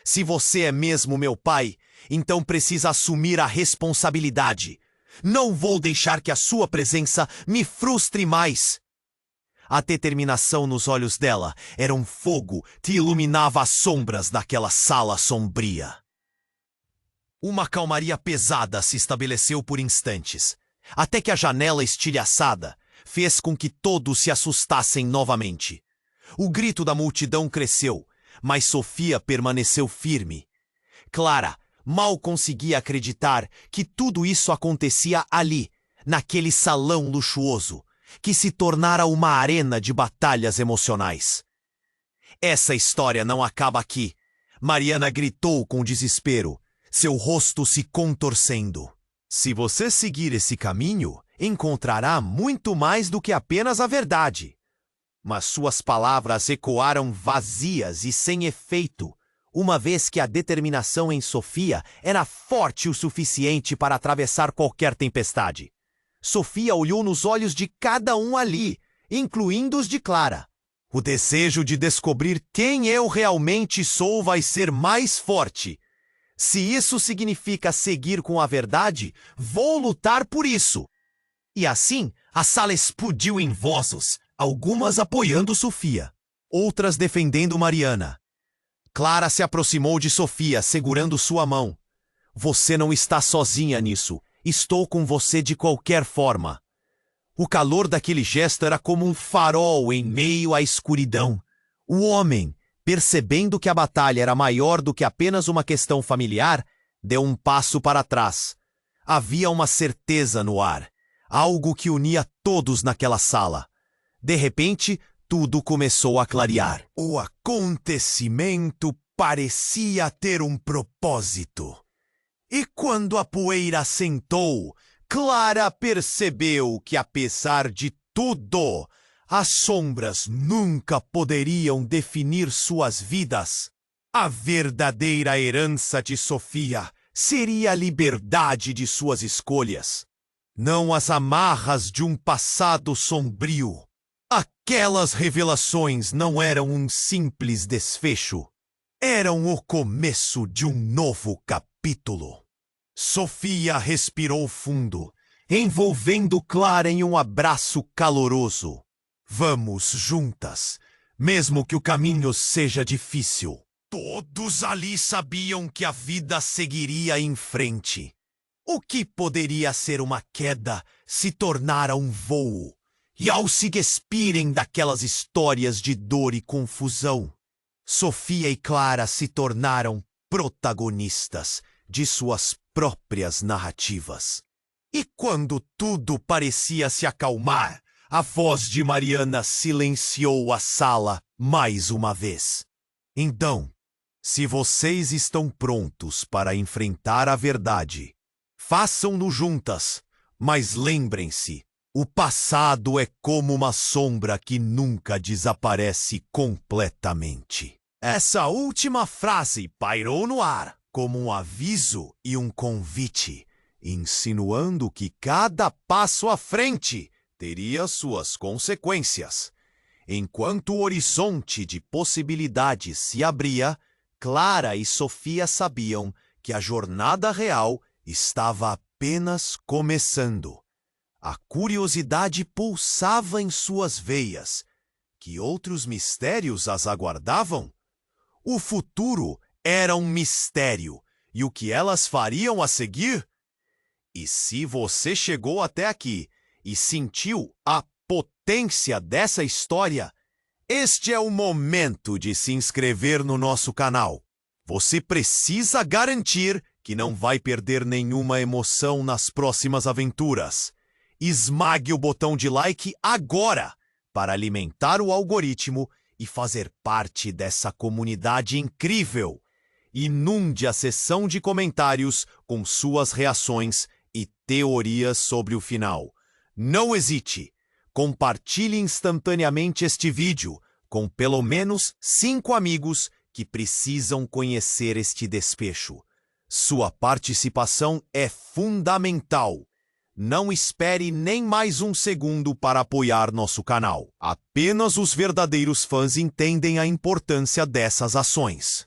Se você é mesmo meu pai, então precisa assumir a responsabilidade. Não vou deixar que a sua presença me frustre mais. A determinação nos olhos dela era um fogo que iluminava as sombras daquela sala sombria. Uma calmaria pesada se estabeleceu por instantes, até que a janela estilhaçada fez com que todos se assustassem novamente. O grito da multidão cresceu, mas Sofia permaneceu firme. Clara mal conseguia acreditar que tudo isso acontecia ali, naquele salão luxuoso, que se tornara uma arena de batalhas emocionais. Essa história não acaba aqui. Mariana gritou com desespero, seu rosto se contorcendo. Se você seguir esse caminho, encontrará muito mais do que apenas a verdade. Mas suas palavras ecoaram vazias e sem efeito, uma vez que a determinação em Sofia era forte o suficiente para atravessar qualquer tempestade. Sofia olhou nos olhos de cada um ali, incluindo os de Clara. O desejo de descobrir quem eu realmente sou vai ser mais forte. Se isso significa seguir com a verdade, vou lutar por isso. E assim, a sala explodiu em vozes, algumas apoiando Sofia, outras defendendo Mariana. Clara se aproximou de Sofia, segurando sua mão. Você não está sozinha nisso. Estou com você de qualquer forma. O calor daquele gesto era como um farol em meio à escuridão. O homem, percebendo que a batalha era maior do que apenas uma questão familiar, deu um passo para trás. Havia uma certeza no ar, algo que unia todos naquela sala. De repente, tudo começou a clarear. O acontecimento parecia ter um propósito. E quando a poeira assentou, Clara percebeu que, apesar de tudo, as sombras nunca poderiam definir suas vidas. A verdadeira herança de Sofia seria a liberdade de suas escolhas, não as amarras de um passado sombrio. Aquelas revelações não eram um simples desfecho, eram o começo de um novo capítulo. Sofia respirou fundo, envolvendo Clara em um abraço caloroso. Vamos juntas, mesmo que o caminho seja difícil. Todos ali sabiam que a vida seguiria em frente. O que poderia ser uma queda se tornara um voo. E ao se despirem daquelas histórias de dor e confusão, Sofia e Clara se tornaram protagonistas de suas próprias narrativas. E quando tudo parecia se acalmar, a voz de Mariana silenciou a sala mais uma vez. Então, se vocês estão prontos para enfrentar a verdade, façam-no juntas, mas lembrem-se, O passado é como uma sombra que nunca desaparece completamente. Essa última frase pairou no ar como um aviso e um convite, insinuando que cada passo à frente teria suas consequências. Enquanto o horizonte de possibilidades se abria, Clara e Sofia sabiam que a jornada real estava apenas começando. A curiosidade pulsava em suas veias. Que outros mistérios as aguardavam? O futuro era um mistério, e o que elas fariam a seguir? E se você chegou até aqui e sentiu a potência dessa história, este é o momento de se inscrever no nosso canal. Você precisa garantir que não vai perder nenhuma emoção nas próximas aventuras. Esmague o botão de like agora para alimentar o algoritmo e fazer parte dessa comunidade incrível. Inunde a seção de comentários com suas reações e teorias sobre o final. Não hesite! Compartilhe instantaneamente este vídeo com pelo menos 5 amigos que precisam conhecer este desfecho. Sua participação é fundamental. Não espere nem mais um segundo para apoiar nosso canal. Apenas os verdadeiros fãs entendem a importância dessas ações.